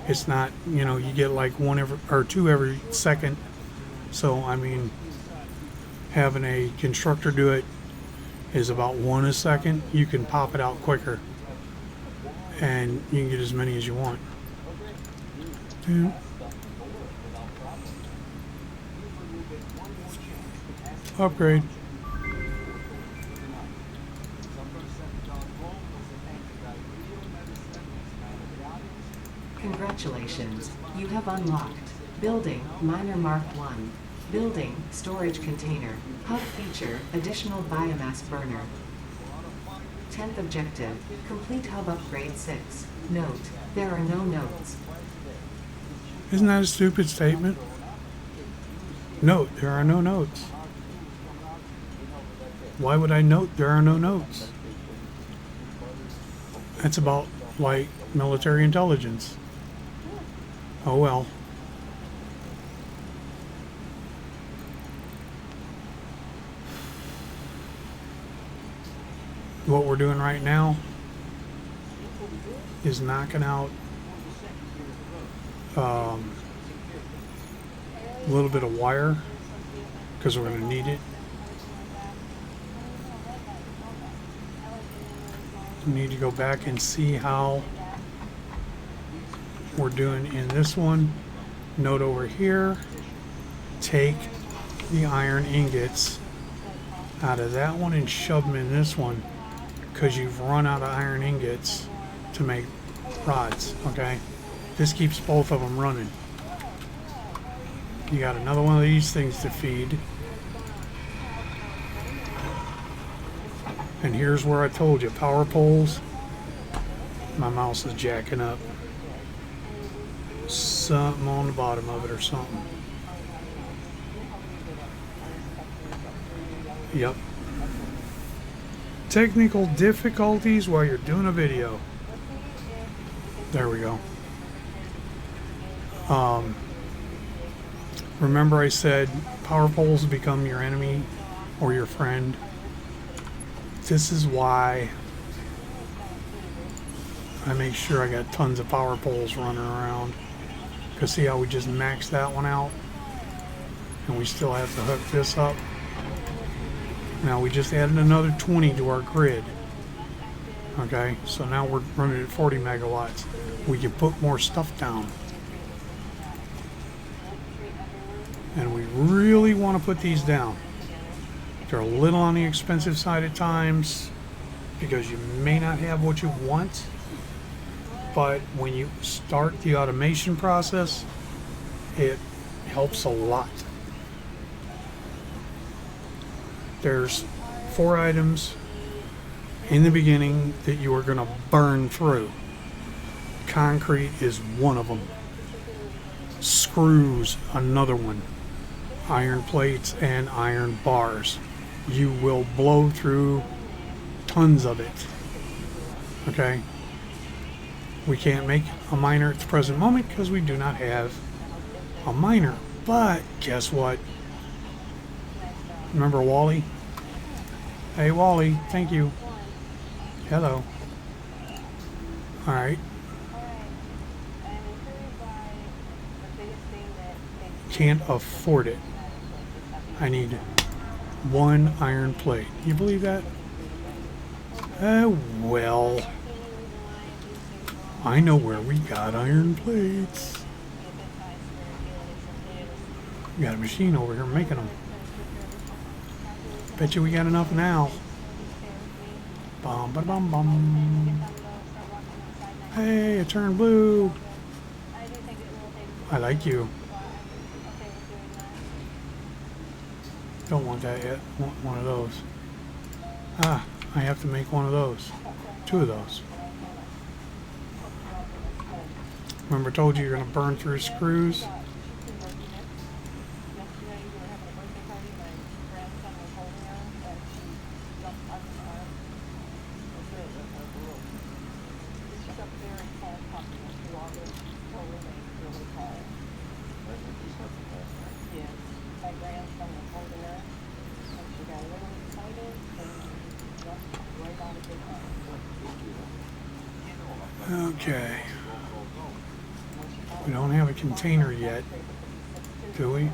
It's not, you get like one or two every second. So I mean, having a constructor do it is about one a second. You can pop it out quicker, and you can get as many as you want. Upgrade. Congratulations, you have unlocked Building Miner Mark 1. Building Storage Container. Hub feature Additional Biomass Burner. 10th objective, complete Hub Upgrade 6. Note, there are no notes. Isn't that a stupid statement? Note, there are no notes. Why would I note there are no notes? That's about like military intelligence. Oh well. What we're doing right now is knocking out a little bit of wire because we're going to need it. We need to go back and see how we're doing in this one. Note over here, take the iron ingots out of that one and shove them in this one, because you've run out of iron ingots to make rods. Okay, this keeps both of them running. You got another one of these things to feed. And here's where I told you, power poles. My mouse is jacking up. Something on the bottom of it or something. Yep. Technical difficulties while you're doing a video. There we go. Remember I said power poles become your enemy or your friend? This is why I make sure I got tons of power poles running around. Because see how we just maxed that one out? And we still have to hook this up. Now we just added another 20 to our grid. Okay, so now we're running at 40 megawatts. We can put more stuff down. And we really want to put these down. They're a little on the expensive side at times because you may not have what you want. But when you start the automation process, it helps a lot. There's 4 items in the beginning that you are going to burn through. Concrete is one of them. Screws, another one. Iron plates and iron bars. You will blow through tons of it. Okay? We can't make a miner at the present moment because we do not have a miner. But guess what? Remember Wally? Hey Wally, thank you. Hello. Alright. Can't afford it. I need 1 iron plate. You believe that? Well, I know where we got iron plates. We got a machine over here making them. Bet you we got enough now. Bum ba bum bum. Hey, it turned blue. I like you. Don't want that yet. Want one of those. Ah, I have to make one of those. 2 of those. Remember I told you you're going to burn through screws? Okay. We don't have a container yet, do we?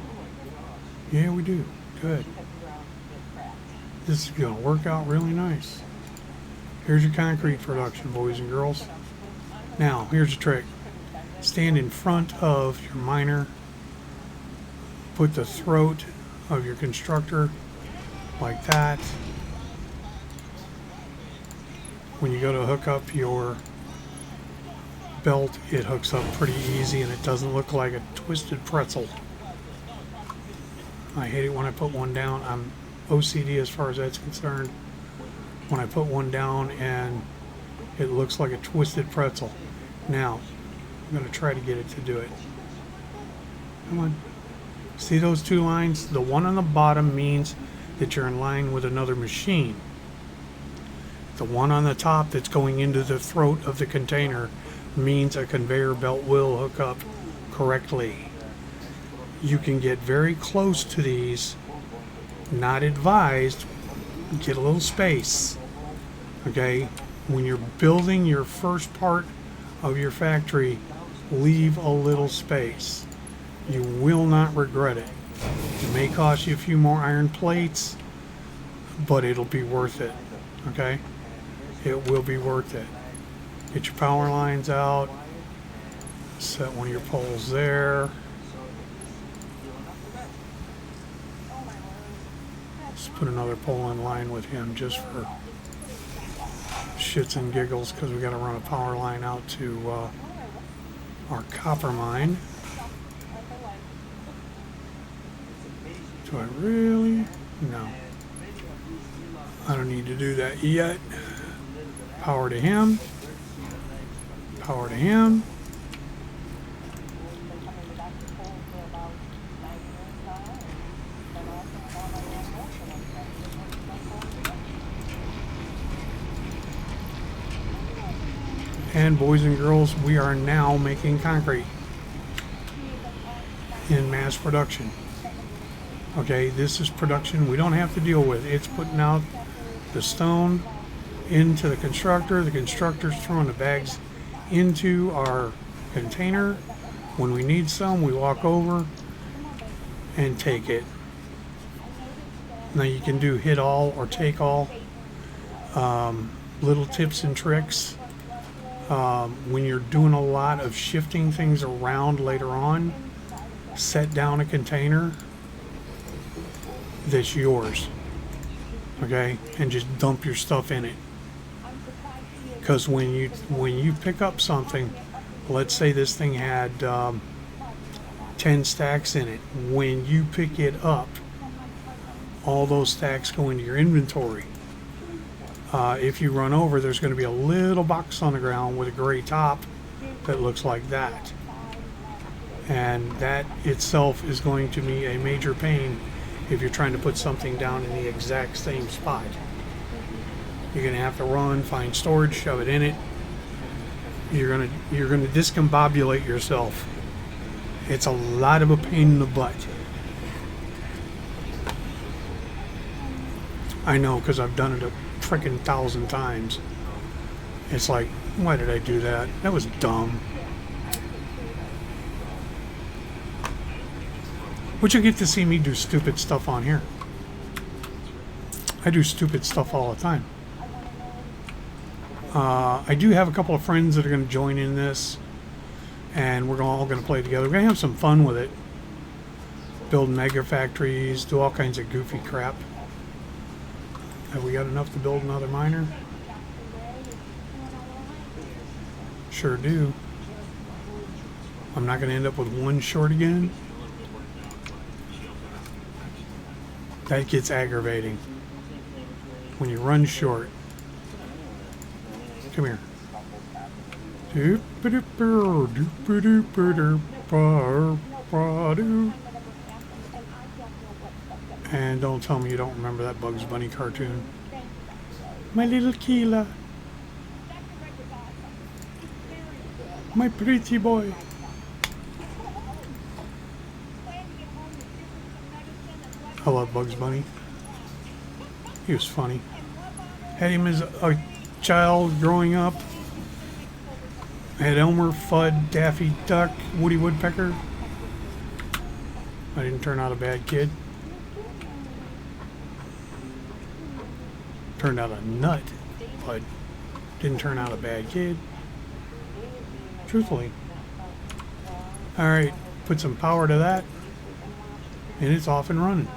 Yeah, we do. Good. This is going to work out really nice. Here's your concrete production, boys and girls. Now, here's the trick. Stand in front of your miner. Put the throat of your constructor like that. When you go to hook up your belt, it hooks up pretty easy and it doesn't look like a twisted pretzel. I hate it when I put one down. I'm OCD as far as that's concerned. When I put one down and it looks like a twisted pretzel. Now, I'm going to try to get it to do it. Come on. See those 2 lines? The one on the bottom means that you're in line with another machine. The one on the top that's going into the throat of the container means a conveyor belt will hook up correctly. You can get very close to these. Not advised. Get a little space. Okay? When you're building your first part of your factory, leave a little space. You will not regret it. It may cost you a few more iron plates, but it'll be worth it. Okay? It will be worth it. Get your power lines out. Set one of your poles there. Let's put another pole in line with him just for shits and giggles, because we got to run a power line out to our copper mine. Do I really? No. I don't need to do that yet. Power to him. Power to him. And boys and girls, we are now making concrete in mass production. Okay, this is production we don't have to deal with. It's putting out the stone into the constructor. The constructor's throwing the bags into our container. When we need some, we walk over and take it. Now you can do hit all or take all. Little tips and tricks. When you're doing a lot of shifting things around later on, set down a container that's yours, okay, and just dump your stuff in it. Because when you pick up something, let's say this thing had 10 stacks in it, when you pick it up, all those stacks go into your inventory. If you run over, there's going to be a little box on the ground with a gray top that looks like that, and that itself is going to be a major pain if you're trying to put something down in the exact same spot. You're going to have to run, find storage, shove it in it. You're going to discombobulate yourself. It's a lot of a pain in the butt. I know, because I've done it a freaking 1,000 times. It's like, why did I do that? That was dumb. But you get to see me do stupid stuff on here. I do stupid stuff all the time. I do have a couple of friends that are going to join in this, and we're all going to play together. We're going to have some fun with it. Build mega factories, do all kinds of goofy crap. Have we got enough to build another miner? Sure do. I'm not going to end up with one short again. That gets aggravating when you run short. Come here. And don't tell me you don't remember that Bugs Bunny cartoon. My little Keela. My pretty boy. I love Bugs Bunny. He was funny. Had him as a child growing up. I had Elmer, Fudd, Daffy Duck, Woody Woodpecker. I didn't turn out a bad kid. Turned out a nut, but didn't turn out a bad kid. Truthfully. Alright, put some power to that, and it's off and running.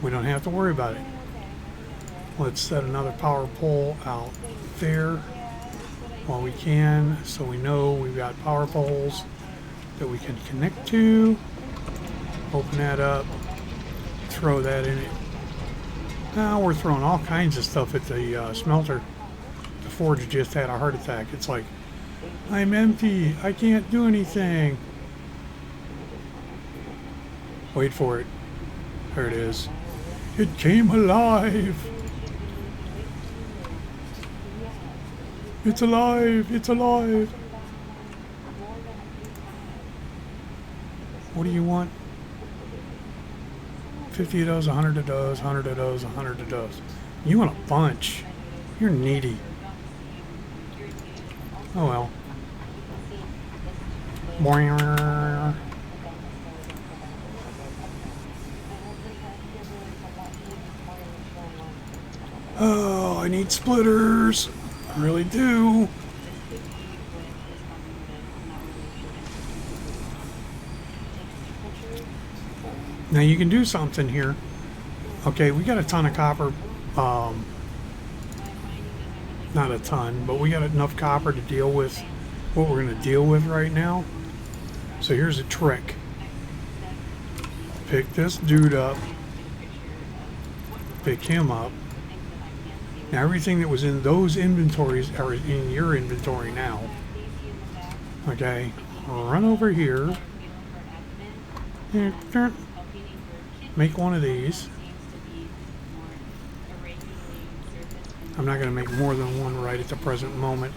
We don't have to worry about it. Let's set another power pole out there while we can, so we know we've got power poles that we can connect to. Open that up, throw that in it. Now we're throwing all kinds of stuff at the smelter. The forge just had a heart attack. It's like, I'm empty, I can't do anything. Wait for it. There it is. It came alive. It's alive, it's alive. What do you want? 50 of those, 100 of those, 100 of those, 100 of those. You want a bunch. You're needy. Oh well. Boing. Oh, I need splitters. I really do. Now you can do something here. Okay, we got a ton of copper. Not a ton, but we got enough copper to deal with what we're going to deal with right now. So here's a trick. Pick this dude up. Pick him up. Now everything that was in those inventories are in your inventory now. Okay, run over here. Make one of these. I'm not going to make more than one right at the present moment.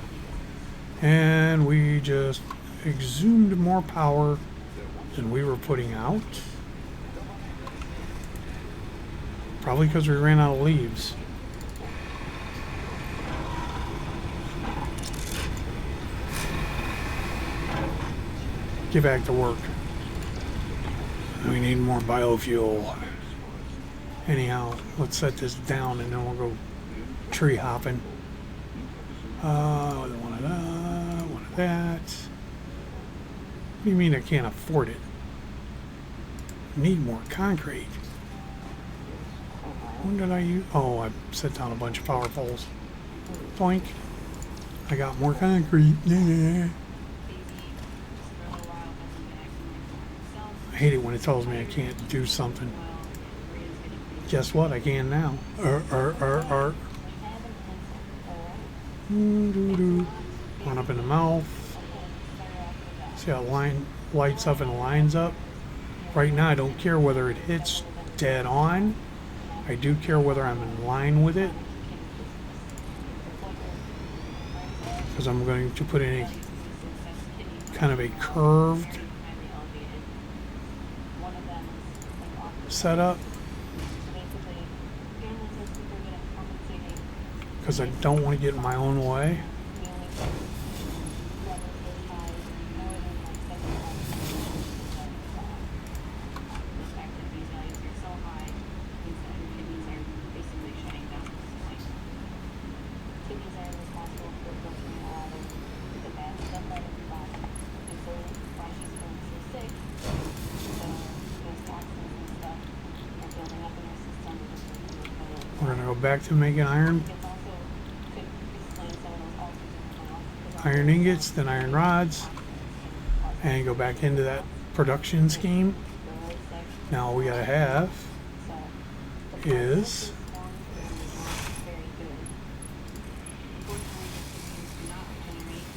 And we just exhumed more power than we were putting out. Probably because we ran out of leaves. Get back to work. We need more biofuel. Anyhow, let's set this down and then we'll go tree hopping. One of that, one of that. What do you mean I can't afford it? Need more concrete. When did I use? Oh, I set down a bunch of power poles. Boink. I got more concrete. Yeah. I hate it when it tells me I can't do something. Guess what? I can now. One up in the mouth. See how line lights up and lines up? Right now I don't care whether it hits dead on. I do care whether I'm in line with it. Because I'm going to put in a kind of a curved setup. Because I don't want to get in my own way. We're going to go back to making iron ingots, then iron rods, and go back into that production scheme. Now all we gotta have is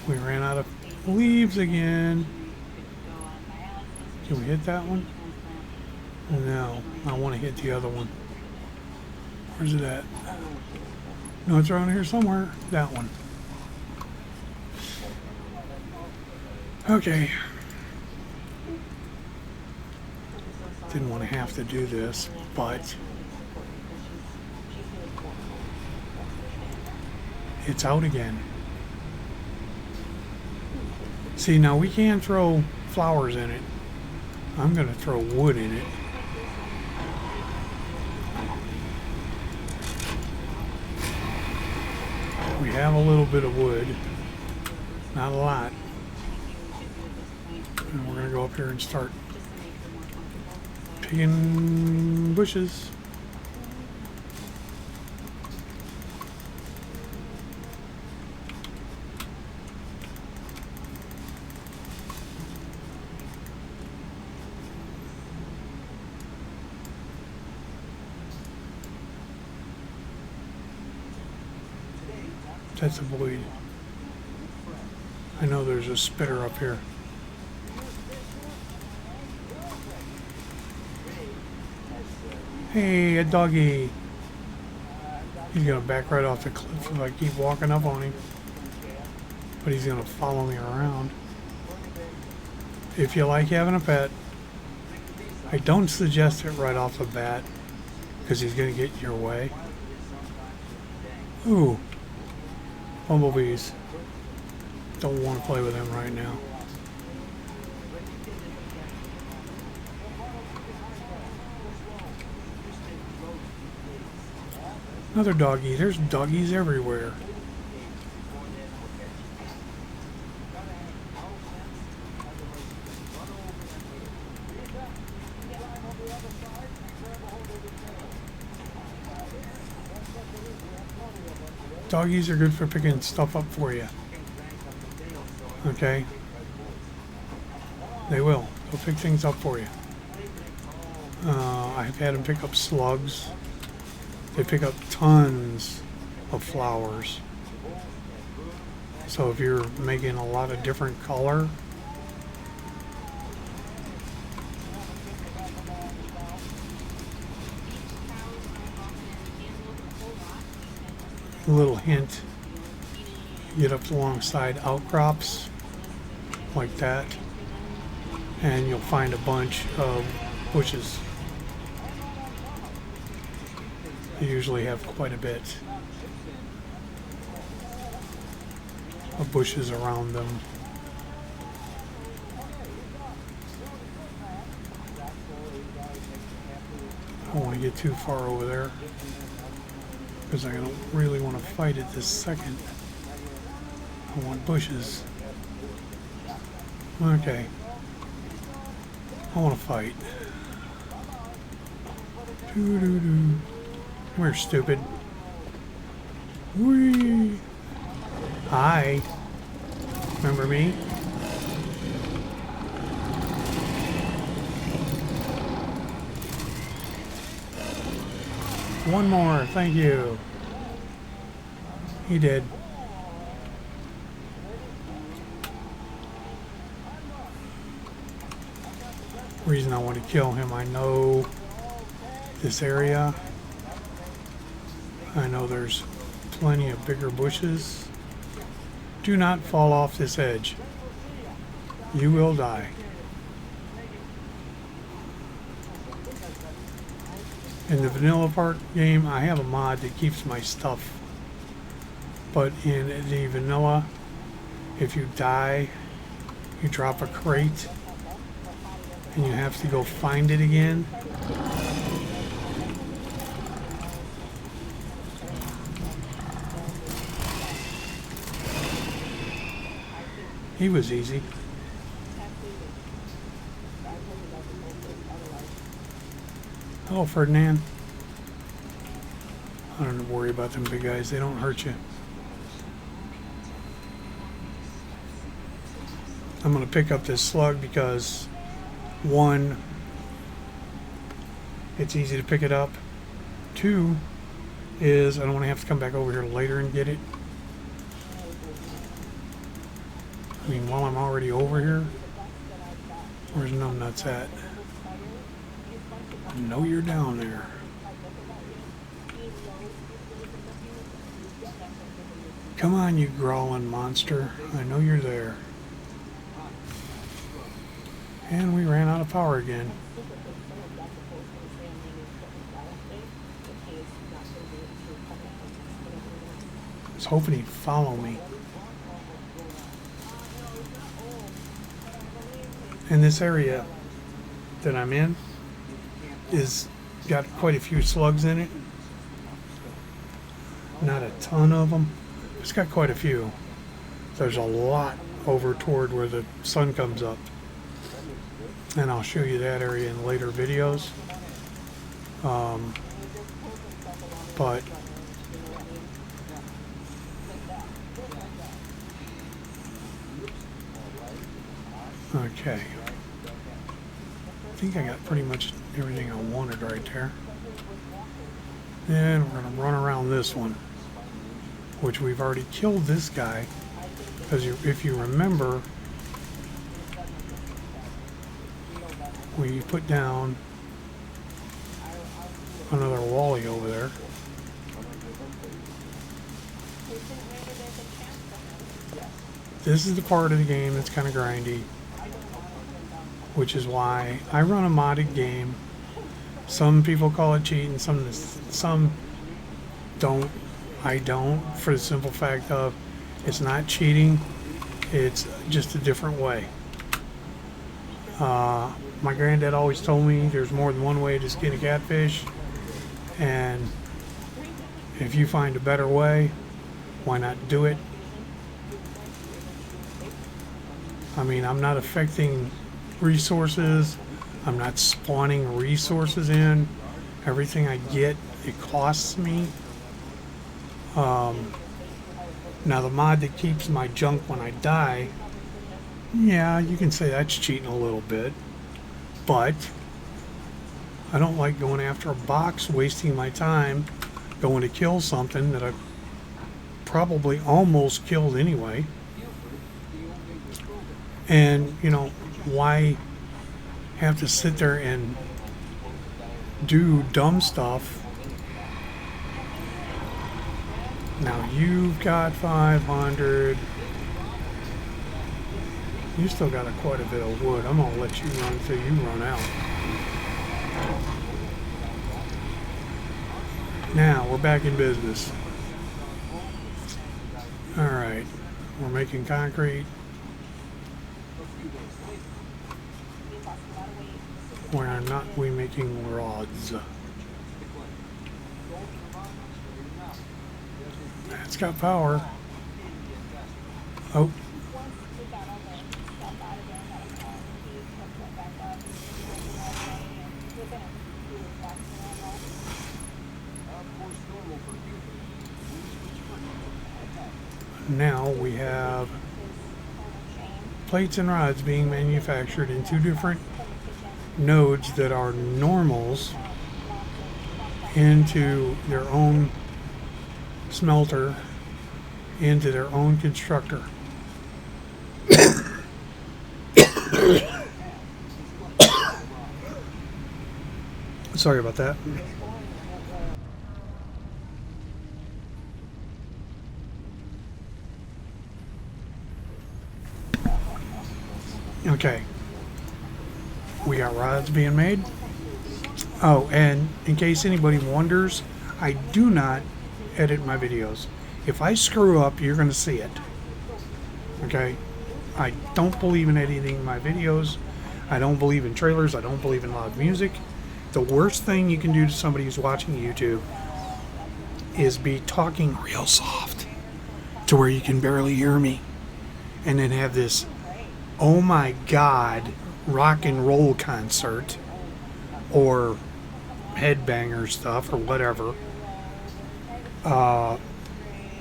we ran out of leaves again. Can we hit that one? No, I want to hit the other one. Where's it at? No, it's around here somewhere. That one. Okay. Didn't want to have to do this, but it's out again. See, now we can throw flowers in it. I'm going to throw wood in it. We have a little bit of wood, not a lot. And we're going to go up here and start picking bushes. That's a void. I know there's a spitter up here. Hey, a doggy. He's gonna back right off the cliff if I keep walking up on him. But he's gonna follow me around. If you like having a pet, I don't suggest it right off the bat because he's gonna get in your way. Ooh, bumblebees. Don't want to play with them right now. Another doggy. There's doggies everywhere. Doggies are good for picking stuff up for you. Okay? They will. They'll pick things up for you. I've had them pick up slugs. They pick up tons of flowers. So if you're making a lot of different color, a little hint, get up alongside outcrops like that, and you'll find a bunch of bushes. They usually have quite a bit of bushes around them. I don't want to get too far over there because I don't really want to fight it this second. I want bushes. Okay. I want to fight. Doo-doo-doo. Come here, stupid. Whee! Hi. Remember me? One more, thank you. He did. Reason I want to kill him, I know this area. I know there's plenty of bigger bushes. Do not fall off this edge. You will die. In the vanilla part game, I have a mod that keeps my stuff. But in the vanilla, if you die, you drop a crate and you have to go find it again. He was easy. Hello, Ferdinand. I don't worry about them big guys. They don't hurt you. I'm going to pick up this slug because, one, it's easy to pick it up. Two is I don't want to have to come back over here later and get it. I mean, while I'm already over here, where's Numbnuts at? I know you're down there. Come on, you growling monster. I know you're there. And we ran out of power again. I was hoping he'd follow me. And this area that I'm in is got quite a few slugs in it. Not a ton of them. It's got quite a few. There's a lot over toward where the sun comes up. And I'll show you that area in later videos. But okay. I think I got pretty much everything I wanted right there. Then we're going to run around this one, which we've already killed this guy. Because if you remember, we put down another Wally over there. This is the part of the game that's kind of grindy, which is why I run a modded game. Some people call it cheating, some don't. I don't, for the simple fact of it's not cheating, it's just a different way. My granddad always told me there's more than one way to skin a catfish, and if you find a better way, why not do it? I mean, I'm not affecting resources. I'm not spawning resources in. Everything I get, it costs me. Now the mod that keeps my junk when I die, yeah, you can say that's cheating a little bit, but I don't like going after a box, wasting my time going to kill something that I probably almost killed anyway. And, you know, why have to sit there and do dumb stuff? Now you've got 500. You still got quite a bit of wood. I'm going to let you run until you run out. Now, we're back in business. Alright, we're making concrete. Where not we making rods? It's got power. Oh. Now we have plates and rods being manufactured in two different nodes that are normals into their own smelter, into their own constructor. Sorry about that. Okay. We got rods being made. Oh, and in case anybody wonders, I do not edit my videos. If I screw up, you're going to see it. Okay? I don't believe in editing my videos. I don't believe in trailers. I don't believe in loud music. The worst thing you can do to somebody who's watching YouTube is be talking real soft to where you can barely hear me, and then have this, oh my God, rock and roll concert or headbanger stuff or whatever.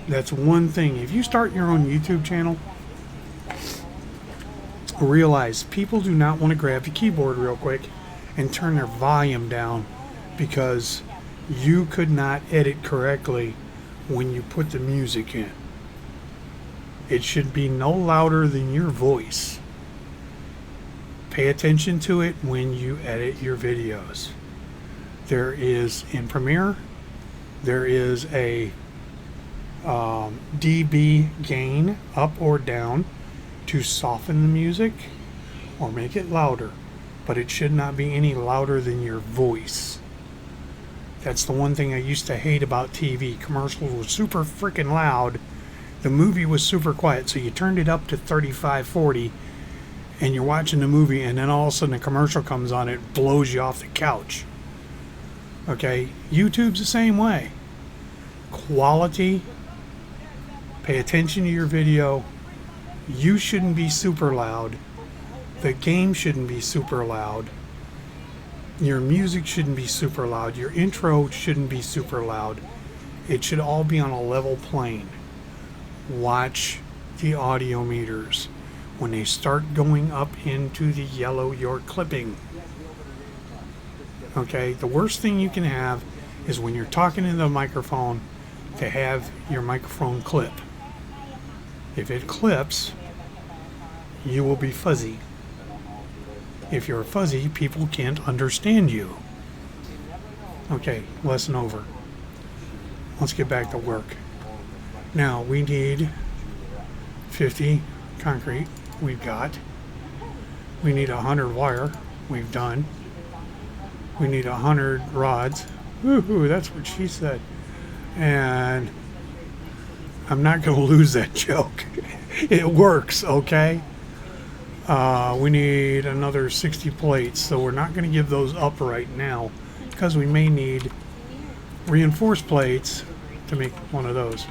That's one thing. If you start your own YouTube channel, realize people do not want to grab the keyboard real quick and turn their volume down because you could not edit correctly when you put the music in. It should be no louder than your voice. Pay attention to it when you edit your videos. There is, in Premiere, there is a dB gain up or down to soften the music or make it louder, but it should not be any louder than your voice. That's the one thing I used to hate about TV. Commercials were super freaking loud. The movie was super quiet, so you turned it up to 35, 40, and you're watching the movie, and then all of a sudden a commercial comes on, it blows you off the couch. Okay, YouTube's the same way. Quality, pay attention to your video. You shouldn't be super loud. The game shouldn't be super loud. Your music shouldn't be super loud. Your intro shouldn't be super loud. It should all be on a level plane. Watch the audio meters. When they start going up into the yellow, you're clipping. Okay, the worst thing you can have is when you're talking into the microphone to have your microphone clip. If it clips, you will be fuzzy. If you're fuzzy, people can't understand you. Okay, lesson over. Let's get back to work. Now, we need 50 concrete. We've got. We need 100 wire. We've done. We need 100 rods. Woohoo, that's what she said. And I'm not going to lose that joke. It works, okay? We need another 60 plates, so we're not going to give those up right now because we may need reinforced plates to make one of those.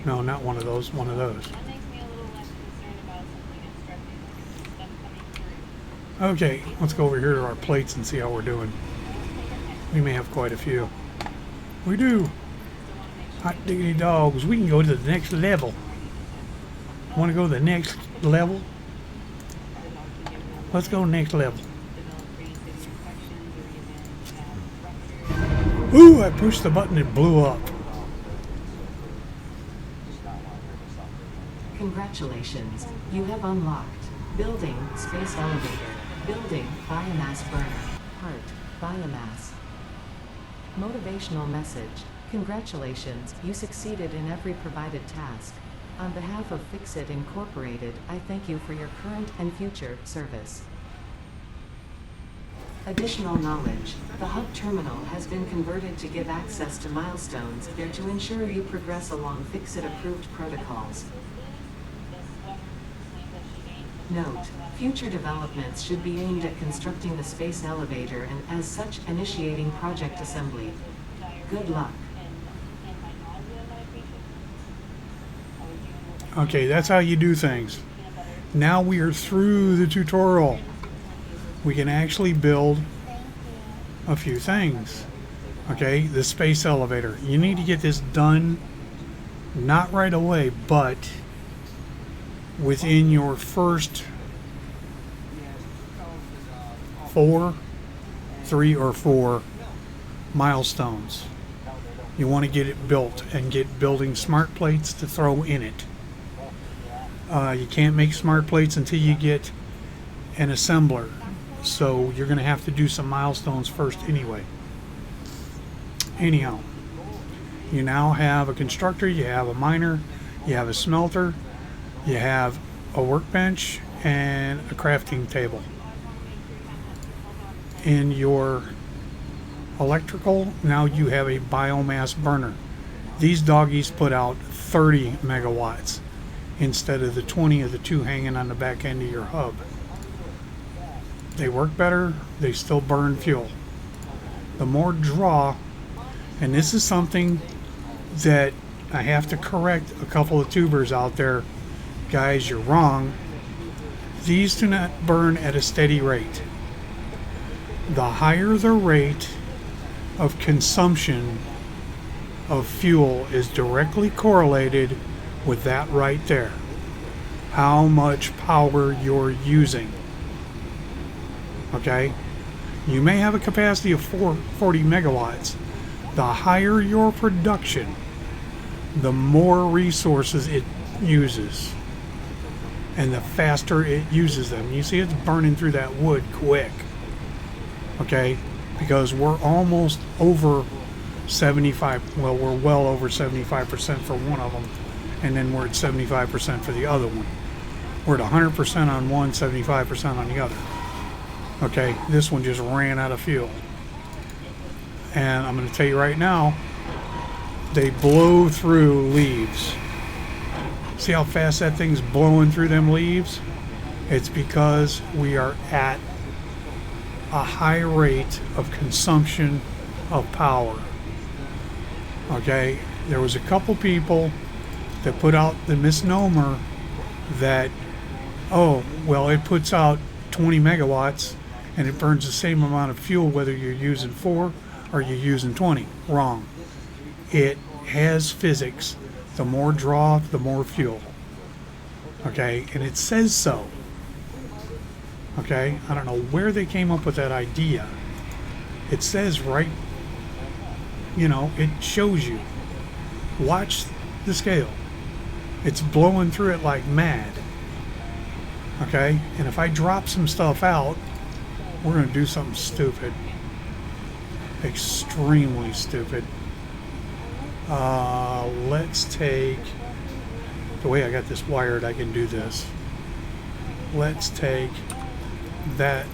No, not one of those, one of those. Okay, let's go over here to our plates and see how we're doing. We may have quite a few. We do. Hot diggity dogs. We can go to the next level. Want to go to the next level? Let's go next level. Ooh, I pushed the button, it blew up. Congratulations, you have unlocked Building Space Elevator. Building Biomass Burner. Part Biomass. Motivational message. Congratulations, you succeeded in every provided task. On behalf of Fixit Incorporated, I thank you for your current and future service. Additional knowledge. The hub terminal has been converted to give access to milestones there to ensure you progress along Fixit-approved protocols. Note: future developments should be aimed at constructing the space elevator and, as such, initiating project assembly. Good luck. Okay, that's how you do things. Now we are through the tutorial. We can actually build a few things. Okay, the space elevator. You need to get this done, not right away, but within your first 3 or 4 milestones. You want to get it built and get building smart plates to throw in it. You can't make smart plates until you get an assembler, so you're going to have to do some milestones first anyway. Anyhow, you now have a constructor, you have a miner, you have a smelter, you have a workbench, and a crafting table. In your electrical, now you have a biomass burner. These doggies put out 30 megawatts instead of the 20 of the 2 hanging on the back end of your hub. They work better, they still burn fuel. The more draw, and this is something that I have to correct a couple of tubers out there. Guys, you're wrong. These do not burn at a steady rate. The higher the rate of consumption of fuel is directly correlated with that right there. How much power you're using. Okay? You may have a capacity of 40 megawatts. The higher your production, the more resources it uses. And the faster it uses them. You see it's burning through that wood quick. Okay? Because we're almost over 75, well, we're well over 75% for one of them, and then we're at 75% for the other one. We're at 100% on one, 75% on the other. Okay, this one just ran out of fuel. And I'm going to tell you right now, they blow through leaves. See how fast that thing's blowing through them leaves? It's because we are at a high rate of consumption of power. Okay, there was a couple people that put out the misnomer that, oh, well, it puts out 20 megawatts and it burns the same amount of fuel whether you're using 4 or you're using 20. Wrong. It has physics. The more draw, the more fuel. Okay, and it says so. Okay, I don't know where they came up with that idea. It says right, you know, it shows you. Watch the scale. It's blowing through it like mad. Okay, and if I drop some stuff out, we're going to do something stupid. Extremely stupid. Let's take, the way I got this wired, I can do this. Let's take that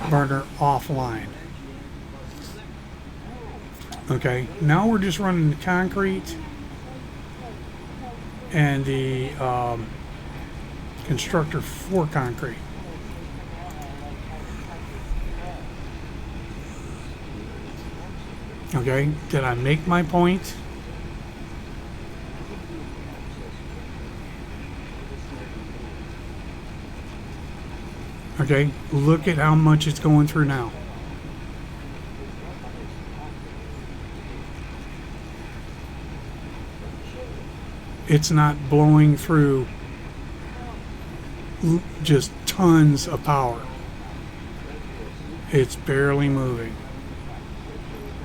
burner offline. Okay, now we're just running the concrete and the constructor for concrete. Okay, did I make my point? Okay, look at how much it's going through now. it's not blowing through just tons of power. It's barely moving.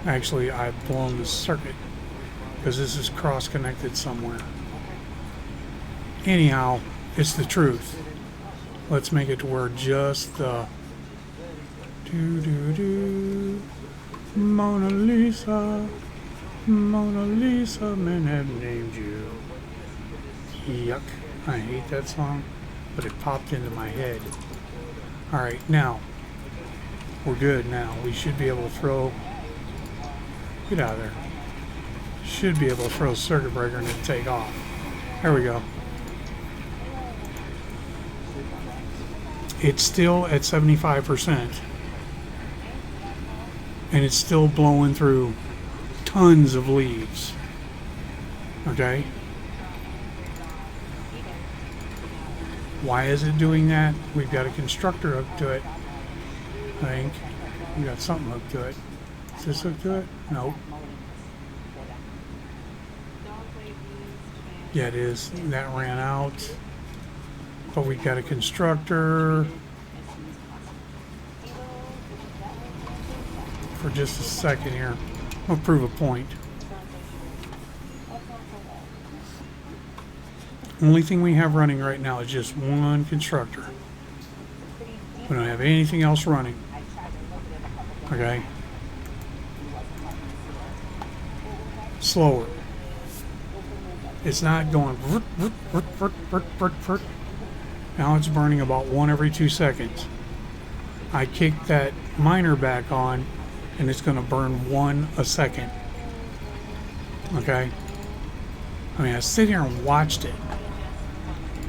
Actually, I've blown the circuit because this is cross-connected somewhere. Anyhow, it's the truth. Let's make it to where just the Mona Lisa men have named you. Yuck. I hate that song, but it popped into my head. Alright, now we're good now. We should be able to throw. Get out of there. Should be able to throw a circuit breaker and then take off. There we go. It's still at 75%. And it's still blowing through tons of leaves. Okay? Why is it doing that? We've got a constructor hooked to it. I think. We got something hooked to it. Is this hooked to it? Nope. Yeah, it is. That ran out. But we got a constructor. For just a second here. I'll prove a point. Only thing we have running right now is just one constructor. We don't have anything else running. Okay? Slower. It's not going. Now it's burning about 1 every 2 seconds. I kicked that miner back on, and it's going to burn 1 a second. Okay? I mean, I sit here and watched it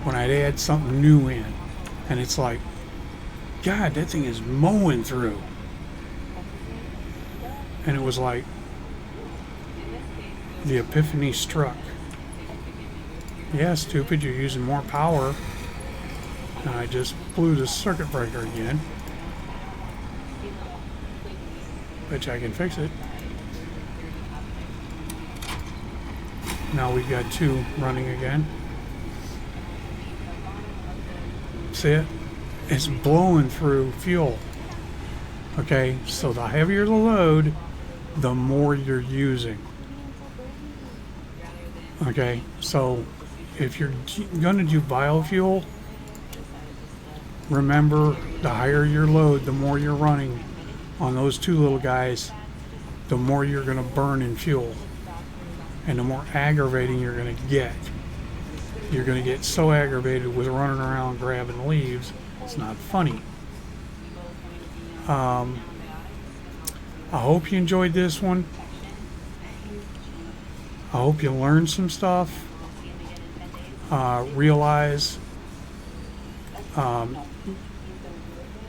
when I'd add something new in, and it's like, God, that thing is mowing through. And it was like the epiphany struck. Yeah, stupid, you're using more power. And I just blew the circuit breaker again. Bet I can fix it. Now we've got 2 running again. See it? It's blowing through fuel. Okay, so the heavier the load, the more you're using. Okay, so if you're going to do biofuel, remember, the higher your load, the more you're running on those 2 little guys, the more you're going to burn in fuel. And the more aggravating you're going to get. You're going to get so aggravated with running around grabbing leaves, it's not funny. I hope you enjoyed this one. I hope you learned some stuff. Realize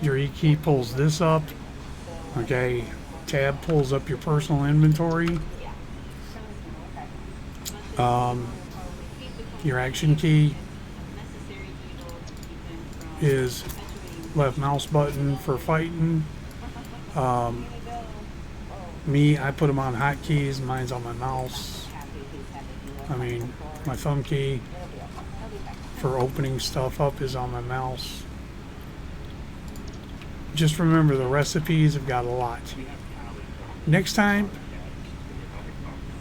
your E key pulls this up. Okay, tab pulls up your personal inventory. Your action key is left mouse button for fighting. Me, I put them on hotkeys. Mine's on my mouse. I mean, my thumb key for opening stuff up is on my mouse. Just remember, the recipes have got a lot. Next time,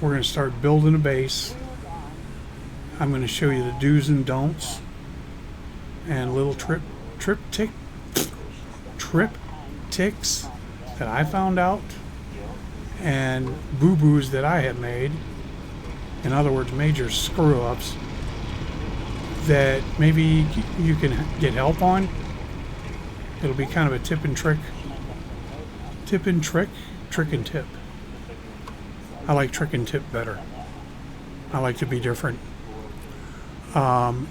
we're going to start building a base. I'm going to show you the do's and don'ts and little triptychs that I found out, and boo-boos that I have made. In other words, major screw-ups that maybe you can get help on. It'll be kind of a tip and trick. Tip and trick? Trick and tip. I like trick and tip better. I like to be different.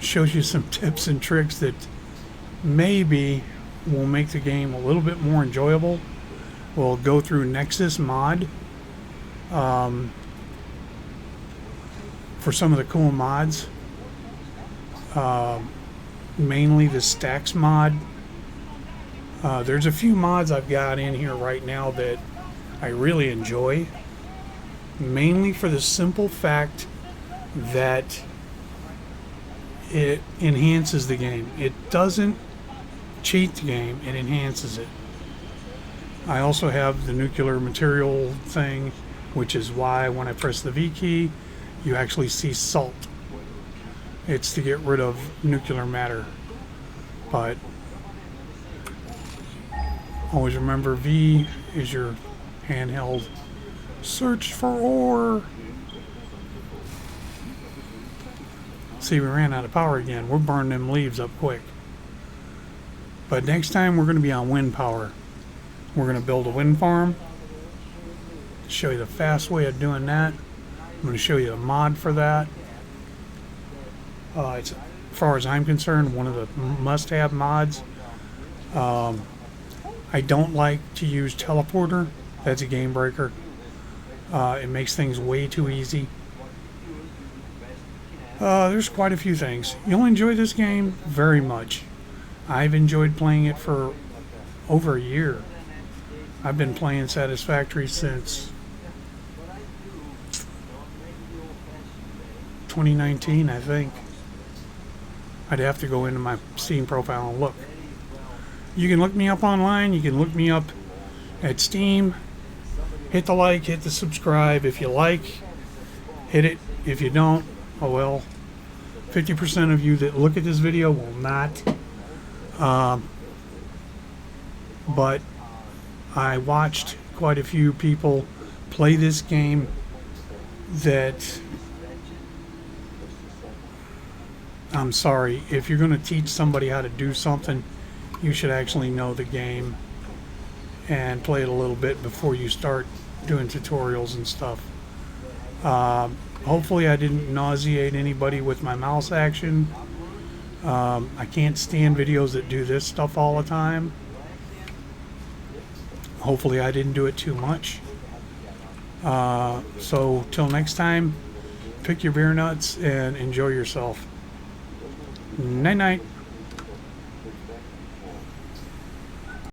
Shows you some tips and tricks that maybe will make the game a little bit more enjoyable. We'll go through Nexus mod for some of the cool mods. Mainly the Stacks mod. There's a few mods I've got in here right now that I really enjoy. Mainly for the simple fact that it enhances the game. It doesn't cheat the game, it enhances it. I also have the nuclear material thing, which is why when I press the V key, you actually see salt. It's to get rid of nuclear matter. But always remember, V is your handheld search for ore. See, we ran out of power again. We're burning them leaves up quick. But next time we're going to be on wind power. We're going to build a wind farm. Show you the fast way of doing that. I'm going to show you a mod for that. It's, as far as I'm concerned, one of the must-have mods. I don't like to use teleporter. That's a game breaker. It makes things way too easy. There's quite a few things. You'll enjoy this game very much. I've enjoyed playing it for over a year. I've been playing Satisfactory since 2019, I think. I'd have to go into my Steam profile and look. You can look me up online. You can look me up at Steam. Hit the like, hit the subscribe. If you like, hit it. If you don't, oh well. 50% of you that look at this video will not. But I watched quite a few people play this game that, I'm sorry, if you're going to teach somebody how to do something, you should actually know the game and play it a little bit before you start doing tutorials and stuff. Hopefully I didn't nauseate anybody with my mouse action. I can't stand videos that do this stuff all the time. Hopefully I didn't do it too much. So till next time, pick your beer nuts and enjoy yourself. Night night.